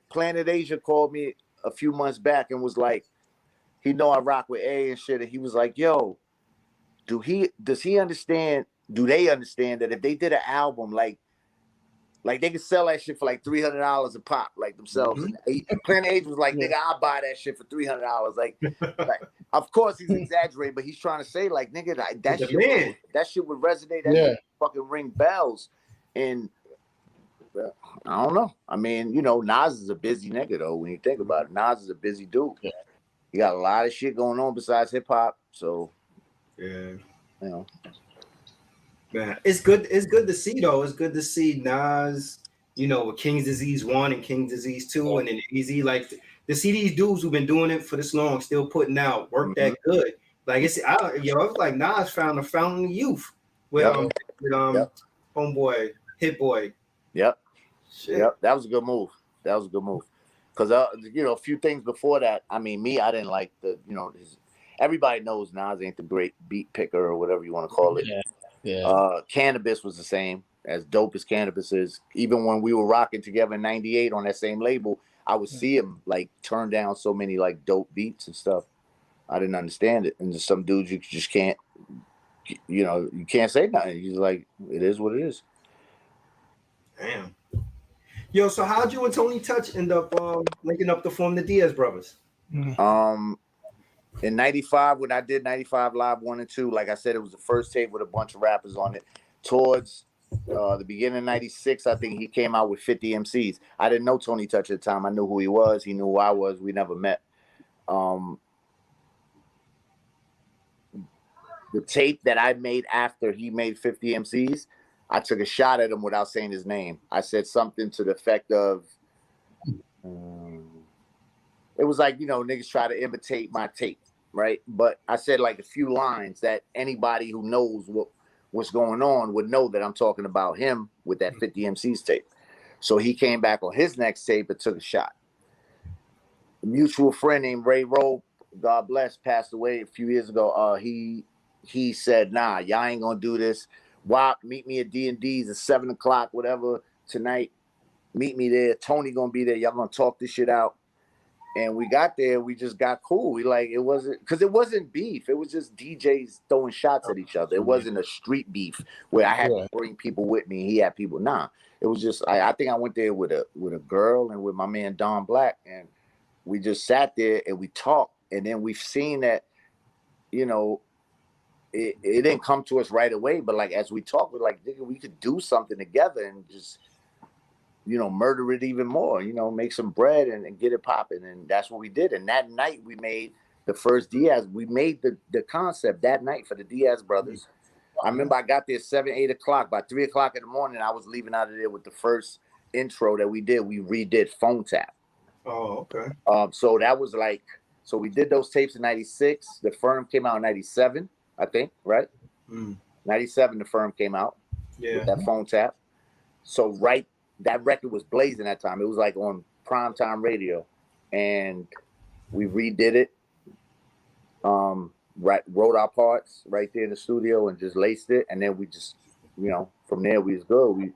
Planet Asia called me a few months back and was like, he know I rock with A and shit, and he was like, yo, does he understand? Do they understand that if they did an album like they could sell that shit for like $300 a pop, like themselves? And Planet Asia was like, nigga, I'll buy that shit for $300. Like, of course he's exaggerating, but he's trying to say like, nigga, that shit would resonate. That shit would fucking ring bells. And I don't know. I mean, you know, Nas is a busy nigga though. When you think about it, Nas is a busy dude. Yeah. He got a lot of shit going on besides hip hop. So, you know. Man, it's good to see though. It's good to see Nas, you know, with King's Disease 1 and King's Disease 2, and then Easy, like to see these dudes who've been doing it for this long still putting out work that good. Like it's it's like Nas found a fountain of youth with homeboy, Hit Boy. Yep. Shit. Yep. That was a good move. Because you know, a few things before that, I mean, I didn't like everybody knows Nas ain't the great beat picker or whatever you want to call it. Yeah. Cannabis was the same, as dope as Cannabis is. Even when we were rocking together in '98 on that same label, I would see him like turn down so many like dope beats and stuff. I didn't understand it. And just some dudes you just can't, you can't say nothing. He's like, it is what it is. Damn. Yo, so how'd you and Tony Touch end up linking up to form the Diaz Brothers? In '95, when I did 95 Live 1 and 2, like I said, it was the first tape with a bunch of rappers on it. Towards the beginning of '96, I think he came out with 50 MCs. I didn't know Tony Touch at the time. I knew who he was. He knew who I was. We never met. The tape that I made after he made 50 MCs, I took a shot at him without saying his name. I said something to the effect of, it was like, niggas try to imitate my tape, right? But I said like a few lines that anybody who knows what's going on would know that I'm talking about him with that 50 MCs tape. So he came back on his next tape and took a shot. A mutual friend named Ray Rowe, God bless, passed away a few years ago. He said, nah, y'all ain't gonna do this. Wop, meet me at D&D's at 7 o'clock, whatever, tonight. Meet me there. Tony gonna be there. Y'all gonna talk this shit out. And we got there. We just got cool. It wasn't beef. It was just DJs throwing shots at each other. It wasn't a street beef where I had to bring people with me. He had people. Nah, it was just, I think I went there with a girl and with my man Don Black. And we just sat there and we talked. And then we've seen that, it didn't come to us right away, but like as we talked, we're like, nigga, we could do something together and just, murder it even more, make some bread and get it popping. And that's what we did. And that night we made the first Diaz. We made the concept that night for the Diaz Brothers. I remember I got there 7, 8 o'clock. By 3 o'clock in the morning, I was leaving out of there with the first intro that we did. We redid Phone Tap. Oh, okay. So that was like, so we did those tapes in '96. The Firm came out in '97. I think, right? 97, the Firm came out with that Phone Tap. So that record was blazing that time. It was like on primetime radio. And we redid it. wrote our parts right there in the studio and just laced it, and then we just, from there we was good. We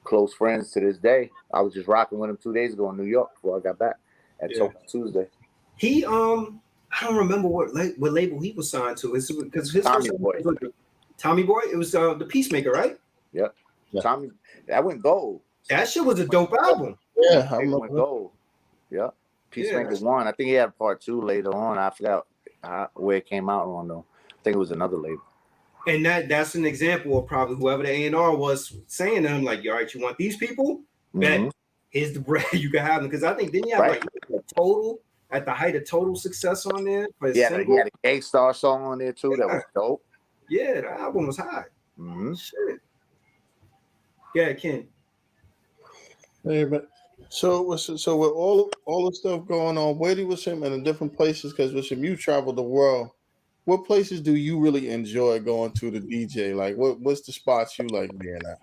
close friends to this day. I was just rocking with him 2 days ago in New York before I got back at Tuesday. He I don't remember what label he was signed to. It's because his Tommy first Boy. Tommy Boy. It was the Peacemaker, right? Yep. Yeah. Tommy. That went gold. That shit was a dope album. Yeah, I went gold. Yeah. Peacemaker 1. I think he had part 2 later on. I forgot where it came out on though. I think it was another label. And that's an example of probably whoever the A&R was saying to him, like, all right, you want these people? Bet here's the bread you can have them. Because I think didn't you have like Total at the height of Total success on there? He had a Gay Star song on there too. That was dope. Yeah, the album was hot. Shit. Yeah, Ken. Hey, but so with all the stuff going on, where you with him in the different places? Because with him, you traveled the world. What places do you really enjoy going to DJ? Like, what's the spots you like being at?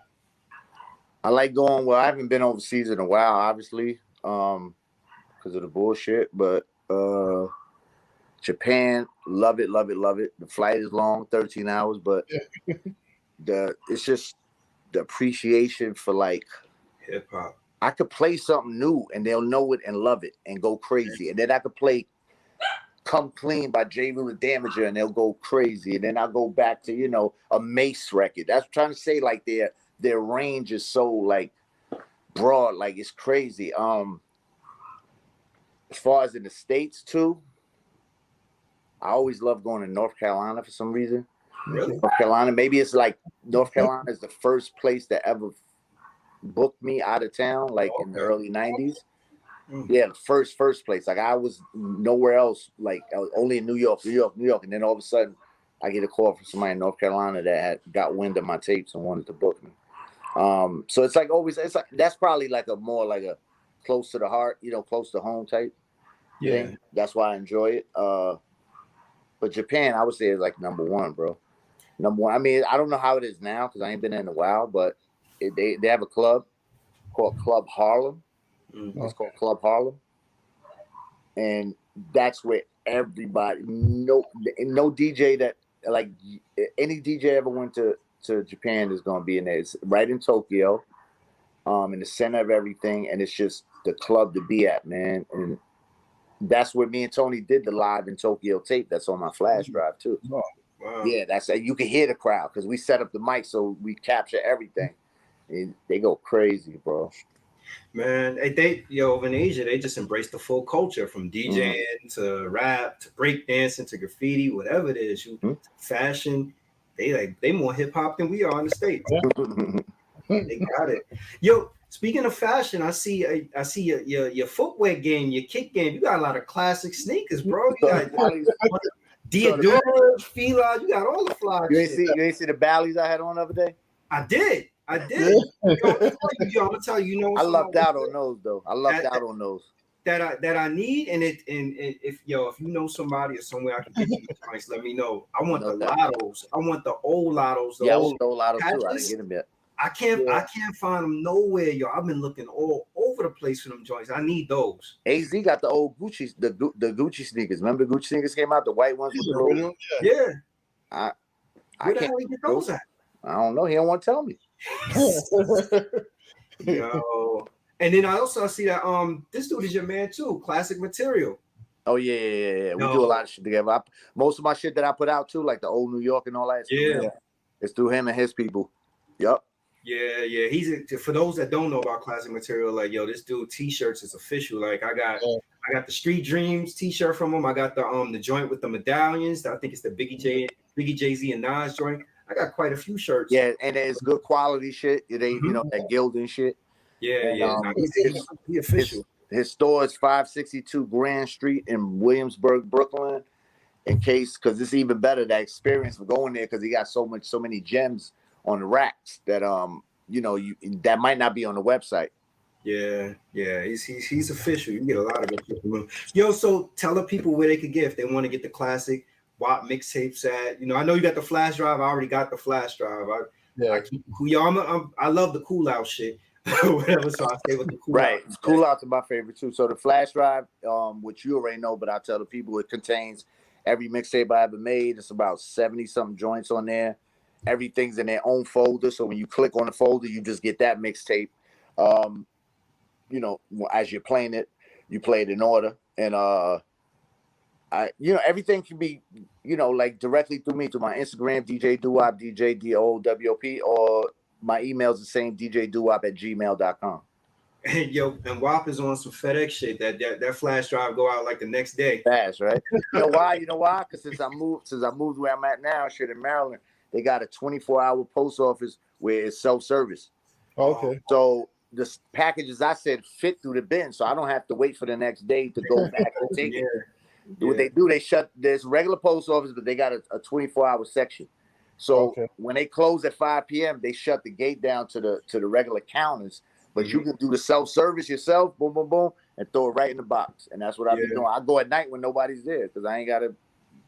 I like going. Well, I haven't been overseas in a while, obviously, because of the bullshit. But Japan, love it, love it, love it. The flight is long, 13 hours, but it's just the appreciation for like hip hop. I could play something new and they'll know it and love it and go crazy, and then I could play Come Clean by J. Rue the Damager and they'll go crazy, and then I'll go back to a Mace record. That's what I'm trying to say. Like their range is so like broad, like it's crazy. As far as in the States too, I always love going to North Carolina for some reason. Really? North Carolina, maybe it's like North Carolina is the first place that ever booked me out of town, like in the early 90s. Yeah, the first place. Like I was nowhere else. Like I was only in New York, and then all of a sudden, I get a call from somebody in North Carolina that had got wind of my tapes and wanted to book me. So it's like always. It's like that's probably like a more like a close to the heart, close to home type thing. That's why I enjoy it. But Japan, I would say is like number one, bro. Number one. I mean, I don't know how it is now because I ain't been in a while, but they have a club called Club Harlem. It's called Club Harlem, and that's where everybody, no DJ that like any DJ ever went to Japan is gonna be in there. It's right in Tokyo, in the center of everything, and it's just the club to be at, man. And that's where me and Tony did the live in Tokyo tape. That's on my flash drive too. Oh, wow. Yeah, you can hear the crowd because we set up the mic so we capture everything. And they go crazy, bro. Man, in Asia, they just embrace the full culture from DJing to rap to breakdancing to graffiti, whatever it is, fashion. They more hip hop than we are in the States. They got it. Yo, speaking of fashion, I see your footwear game, your kick game. You got a lot of classic sneakers, bro. You got Diadora, Fila. You got all the fly. You ain't see the Bally's I had on the other day? I did. Yo, I'm gonna tell you, I lucked out on those though. I lucked out on those. That I need, and if you know somebody or somewhere I can get you joints, let me know. I want the lottos. I want the old lottos. I want the old lottos too. I didn't get them yet. I can't find them nowhere, yo. I've been looking all over the place for them joints. I need those. AZ got the old Gucci, the Gucci sneakers. Remember the Gucci sneakers came out, the white ones with the roll? Yeah. Where the hell he get those at? I don't know. He don't want to tell me. Yo. And then I see that this dude is your man too, Classic Material. Oh yeah. We do a lot of shit together. Most of my shit that I put out too, like the old New York and all that. It's through him and his people. Yup. Yeah. He's for those that don't know about Classic Material, like this dude t-shirts is official. Like I got the Street Dreams t-shirt from him. I got the joint with the medallions. I think it's the Biggie Jay-Z and Nas joint. I got quite a few shirts. Yeah, and it's good quality shit. It ain't that gilding shit. Yeah. He's official. His store is 562 Grand Street in Williamsburg, Brooklyn. Because it's even better, that experience of going there, because he got so many gems on the racks that that might not be on the website. Yeah. He's official. You get a lot of good shit from him. Yo, so tell the people where they could get if they want to get the Classic Wop mixtapes at. I know you got the flash drive. I already got the flash drive. I love the cool out shit. Whatever. So I stay with the cool out. Cool out's my favorite too. So the flash drive, which you already know, but I tell the people it contains every mixtape I ever made. It's about 70 something joints on there. Everything's in their own folder. So when you click on the folder, you just get that mixtape. You know, as you're playing it, you play it in order. And everything can be, you know, like directly through me, through my Instagram, DJ Doo Wop, djdoowop, or my email's the same, djdoowop@gmail.com. And yo, and WAP is on some FedEx shit. That flash drive go out like the next day. Fast, right? You know why? Because since I moved where I'm at now, shit in Maryland, they got a 24-hour post office where it's self-service. Okay. So the packages I said fit through the bin, so I don't have to wait for the next day to go back and take it. What they do, they shut this regular post office, but they got a 24-hour section. So when they close at 5 p.m., they shut the gate down to the regular counters. But you can do the self-service yourself, boom, boom, boom, and throw it right in the box. And that's what I've been doing. I go at night when nobody's there because I ain't got to,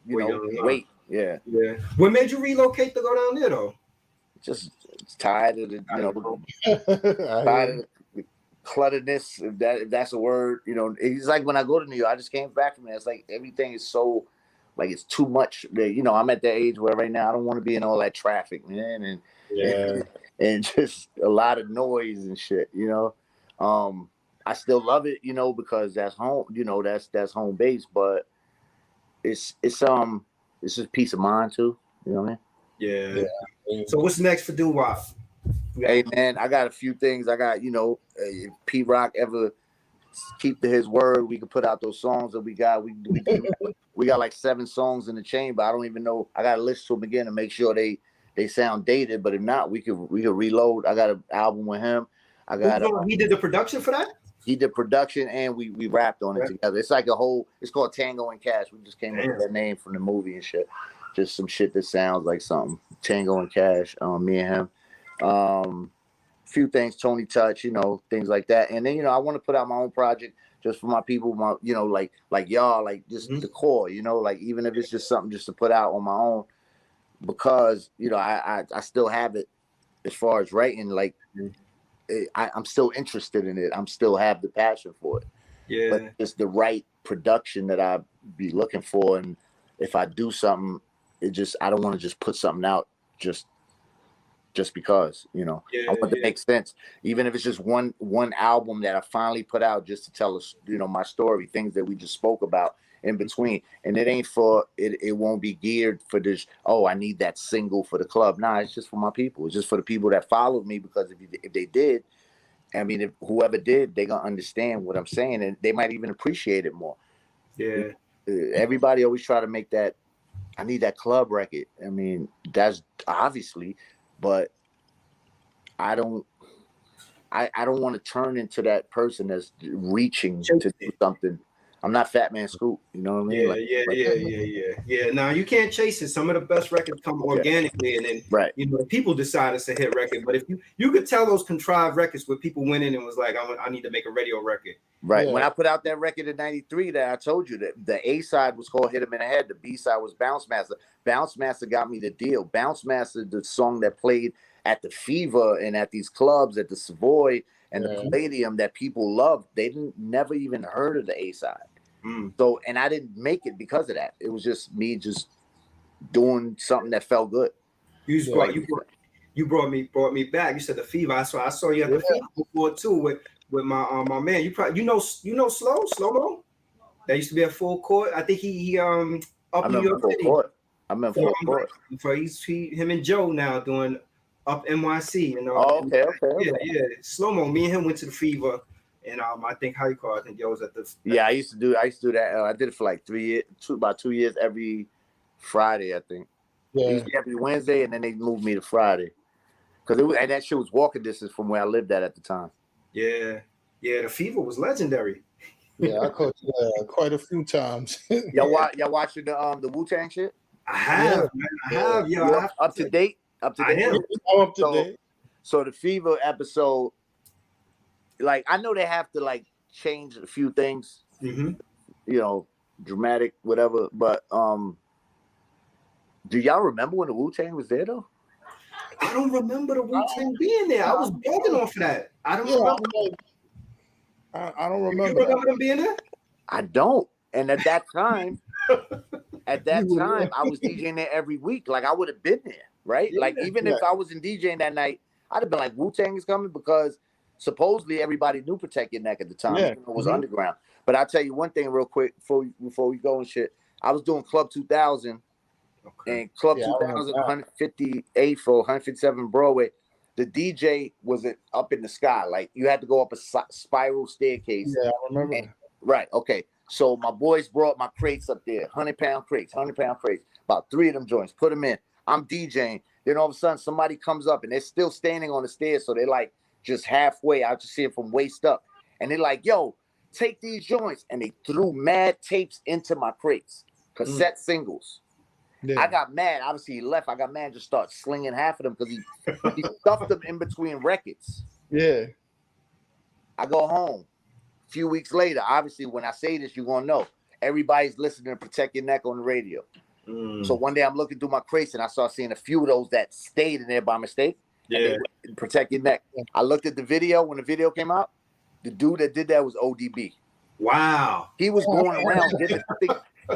wait. Yeah. Yeah. What made you relocate to go down there, though? Just tired of the, tired of the clutteredness, if that's a word. You know, it's like when I go to New York, I just came back from there. It's like everything is so, like it's too much. You know, I'm at that age where right now I don't want to be in all that traffic, man. And just a lot of noise and shit, you know. I still love it, you know, because that's home, you know, that's home base, but it's just peace of mind too, you know what I mean? Yeah. So what's next for Doo Wop? Hey man, I got a few things. I got, you know, if P Rock ever keep to his word, we could put out those songs that we got. We got like 7 songs in the chamber. I don't even know. I gotta listen to them again and make sure they sound dated, but if not, we could reload. I got an album with him. He did the production for that? He did production and we rapped on it together. It's like it's called Tango and Cash. We just came up with that name from the movie and shit. Just some shit that sounds like something. Tango and Cash, me and him. Few things, Tony Touch, you know, things like that. And then, you know, I want to put out my own project just for my people, my, you know, like y'all, like just the core, you know, like even if it's just something just to put out on my own. Because, you know, I still have it as far as writing, like I'm still interested in it. I'm still have the passion for it. Yeah. But it's the right production that I be looking for. And if I do something, I don't want to just put something out just because, you know. I want it to make sense. Even if it's just one album that I finally put out just to tell us, you know, my story, things that we just spoke about in between. And it ain't for it won't be geared for this, I need that single for the club. Nah, it's just for my people. It's just for the people that followed me, because if they did, I mean, if whoever did, they gonna understand what I'm saying, and they might even appreciate it more. Yeah. Everybody always try to make that, I need that club record. I mean, that's obviously, but I don't want to turn into that person that's reaching to do something. I'm not Fat Man Scoop, you know what I mean? Yeah. Now you can't chase it. Some of the best records come organically, and then you know, people decide it's a hit record. But if you could tell those contrived records where people went in and was like, I need to make a radio record. Right. Yeah. When I put out that record in '93, that I told you that the A side was called "Hit 'Em in the Head," the B side was "Bounce Master." Bounce Master got me the deal. Bounce Master, the song that played at the Fever and at these clubs, at the Savoy and the Palladium, that people loved. They never even heard of the A side. So, and I didn't make it because of that. It was just me just doing something that felt good. You brought me back. You said the Fever. I saw you at the Fever before too with my man. You know Slow-Mo? That used to be at Full Court. I think he up New York City. I'm in Full Court. Him and Joe now doing up NYC. You know. Oh, okay. Yeah. Slow-Mo. Me and him went to the Fever. And I think I think yo was at the. Yeah, I used to do that. I did it for like 3 years, about 2 years, every Friday, I think. Yeah. It used to be every Wednesday, and then they moved me to Friday, and that shit was walking distance from where I lived at the time. Yeah, the Fever was legendary. Yeah, I caught quite a few times. Y'all watching the Wu-Tang shit? I have. Yeah, up to date. I'm up to date. So the Fever episode. Like, I know they have to like change a few things, you know, dramatic, whatever. But do y'all remember when the Wu-Tang was there though? I don't remember the Wu-Tang being there. I was bugging off of that. I don't remember. I don't remember. You remember them being there? I don't. And at that time, at that time, I was DJing there every week. Like, I would have been there, right? Yeah, like, even if I wasn't DJing that night, I'd have been like, Wu-Tang is coming, because supposedly everybody knew Protect Your Neck at the time. Even though it was underground. But I'll tell you one thing real quick before we go and shit. I was doing Club 2000, and Club 2000, 158th or 157 Broadway. The DJ was up in the sky. Like, you had to go up a spiral staircase. Yeah, I remember. Right, okay. So my boys brought my crates up there, 100-pound crates, about 3 of them joints, put them in. I'm DJing. Then all of a sudden, somebody comes up, and they're still standing on the stairs. So they're like just halfway. I just see it from waist up. And they're like, yo, take these joints. And they threw mad tapes into my crates, cassette singles. Yeah. I got mad. Obviously, he left. I got mad and just started slinging half of them because he stuffed them in between records. Yeah. I go home. A few weeks later, obviously, when I say this, you're going to know. Everybody's listening to Protect Your Neck on the radio. So one day I'm looking through my crates and I started seeing a few of those that stayed in there by mistake. Yeah. Protect Your Neck. I looked at the video. When the video came out, the dude that did that was ODB. Wow. He was going around.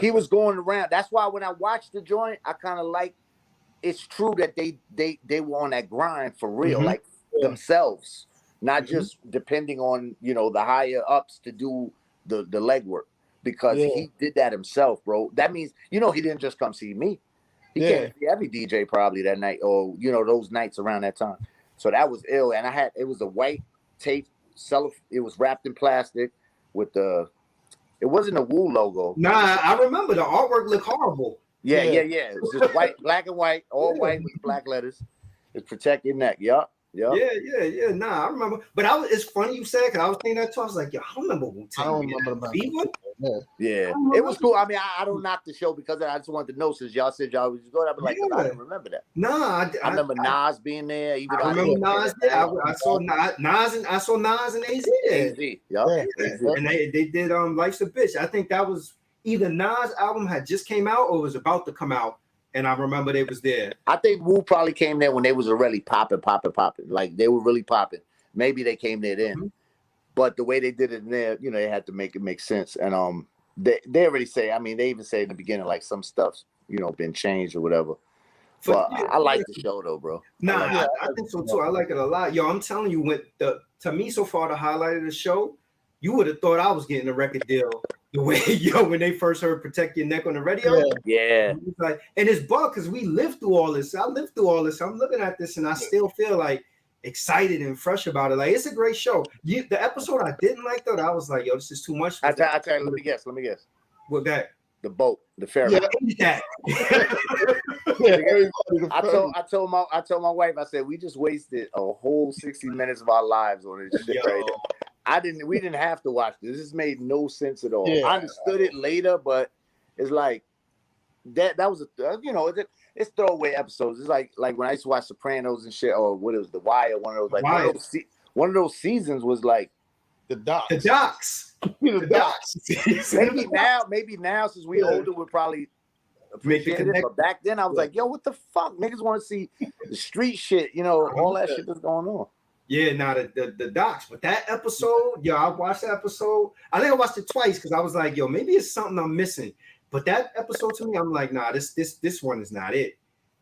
He was going around. That's why when I watched the joint, I kind of like, it's true that they were on that grind for real, like themselves, not just depending on, you know, the higher ups to do the legwork, because he did that himself, bro. That means, you know, he didn't just come see me. He came to see every DJ probably that night, or, you know, those nights around that time. So that was ill. And it was a white tape, it was wrapped in plastic with it wasn't a Wu logo. Nah, I remember the artwork looked horrible. Yeah. It was just white, black and white, all white with black letters. It's Protect Your Neck. Yup. Yeah. Nah, I remember. But it's funny you said, because I was thinking that too. I was like, yo, I remember Wu-Tang. I don't remember about Fever. Yeah. It was cool. I mean, I don't knock the show because I just wanted to know, since y'all said y'all was going. I'd be like, I didn't remember that. Nah, I remember Nas being there. Even I remember Nas there. I saw Nas and AZ there. And they did Life's a Bitch. I think that was either Nas' album had just came out or was about to come out. And I remember they was there. I think Wu probably came there when they was already popping. Like, they were really popping. Maybe they came there then. But the way they did it in there, you know, they had to make it make sense. And they already say, I mean, they even say in the beginning, like, some stuff's, you know, been changed or whatever. But I like the show though, bro. Nah, I think so too. I like it a lot. Yo, I'm telling you, to me so far, the highlight of the show, you would have thought I was getting a record deal the way, when they first heard Protect Your Neck on the radio. Yeah. Like, and it's bug because we lived through all this. I lived through all this. I'm looking at this and I still feel like excited and fresh about it. Like, it's a great show. The episode I didn't like though, I was like, yo, this is too much. I tell you, let me guess. What that? The boat, the ferry. Yeah, I told my wife, I said, we just wasted a whole 60 minutes of our lives on this shit right now. We didn't have to watch this. This made no sense at all. I understood it later, but it's like that was it's throwaway episodes. It's like when I used to watch Sopranos and shit, or what it was, The Wire, one of one of those seasons was like the Docs. The Docs. maybe now since we older, we'll probably appreciate it. But back then I was like, yo, what the fuck? Niggas want to see the street shit, you know, all that shit that's going on. Yeah, the Docs. But that episode, I watched that episode. I think I watched it twice because I was like, yo, maybe it's something I'm missing. But that episode to me, I'm like, nah, this one is not it.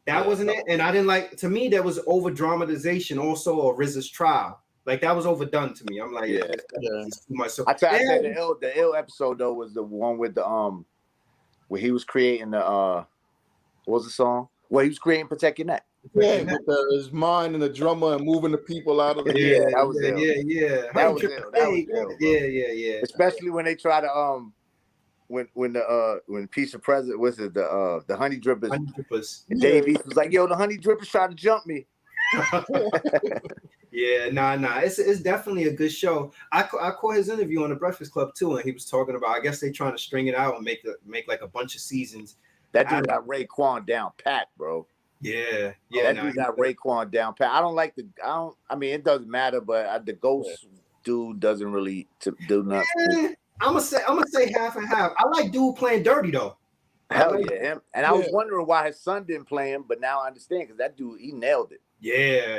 That wasn't it. And I didn't like, to me, there was over dramatization also of RZA's trial. Like, that was overdone to me. I'm like, it's too much. So, I tell you, the ill episode though was the one with the where he was creating the what was the song? Well, he was creating Protect Your Neck. Yeah, with his mind and the drummer and moving the people out of it. Yeah, that was ill. Yeah. That was ill. Yeah. Especially when they try to when Piece of President was it the Honey Drippers. And Dave East was like, yo, the Honey Drippers tried to jump me. Yeah, nah. It's definitely a good show. I caught his interview on the Breakfast Club too, and he was talking about, I guess they trying to string it out and make like a bunch of seasons. That dude got Raekwon down pat, bro. Yeah. That dude got Raekwon down pat. I mean, it doesn't matter, but the Ghost dude doesn't really do nothing. I'm gonna say half and half. I like dude playing dirty though. Hell yeah, him. And I was wondering why his son didn't play him, but now I understand because that dude, he nailed it. Yeah.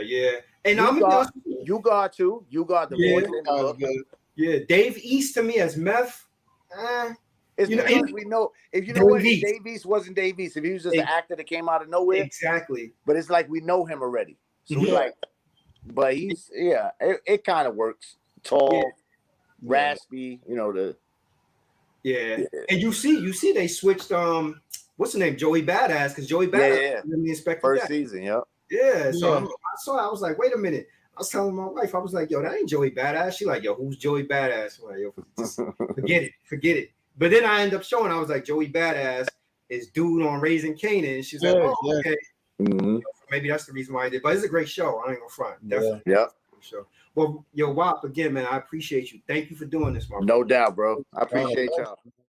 And you got the voice. Yeah, Dave East to me as Meth. It's You know, because we know if you know Dave what, if East. Dave East wasn't Dave East, if he was just an actor that came out of nowhere, Exactly. but it's like we know him already. So we Yeah. like, but he's it kind of works. Tall, raspy, you know the. Yeah, and you see they switched what's the name, Joey Badass, because Joey Badass was in the Inspector First Deck. season, yep. Yeah, so I saw I was like, wait a minute. I was telling my wife, I was like, yo, that ain't Joey Badass. She like, yo, who's Joey Badass? I'm like, yo, just forget it. But then I end up showing, I was like, Joey Badass is dude on Raising Kane, and she's like, oh, okay. Mm-hmm. Maybe that's the reason why I did. But it's a great show. I ain't gonna front. Definitely. Yep. Show. Well, yo, Wop, again, man, I appreciate you. Thank you for doing this, my No doubt, bro. I appreciate y'all.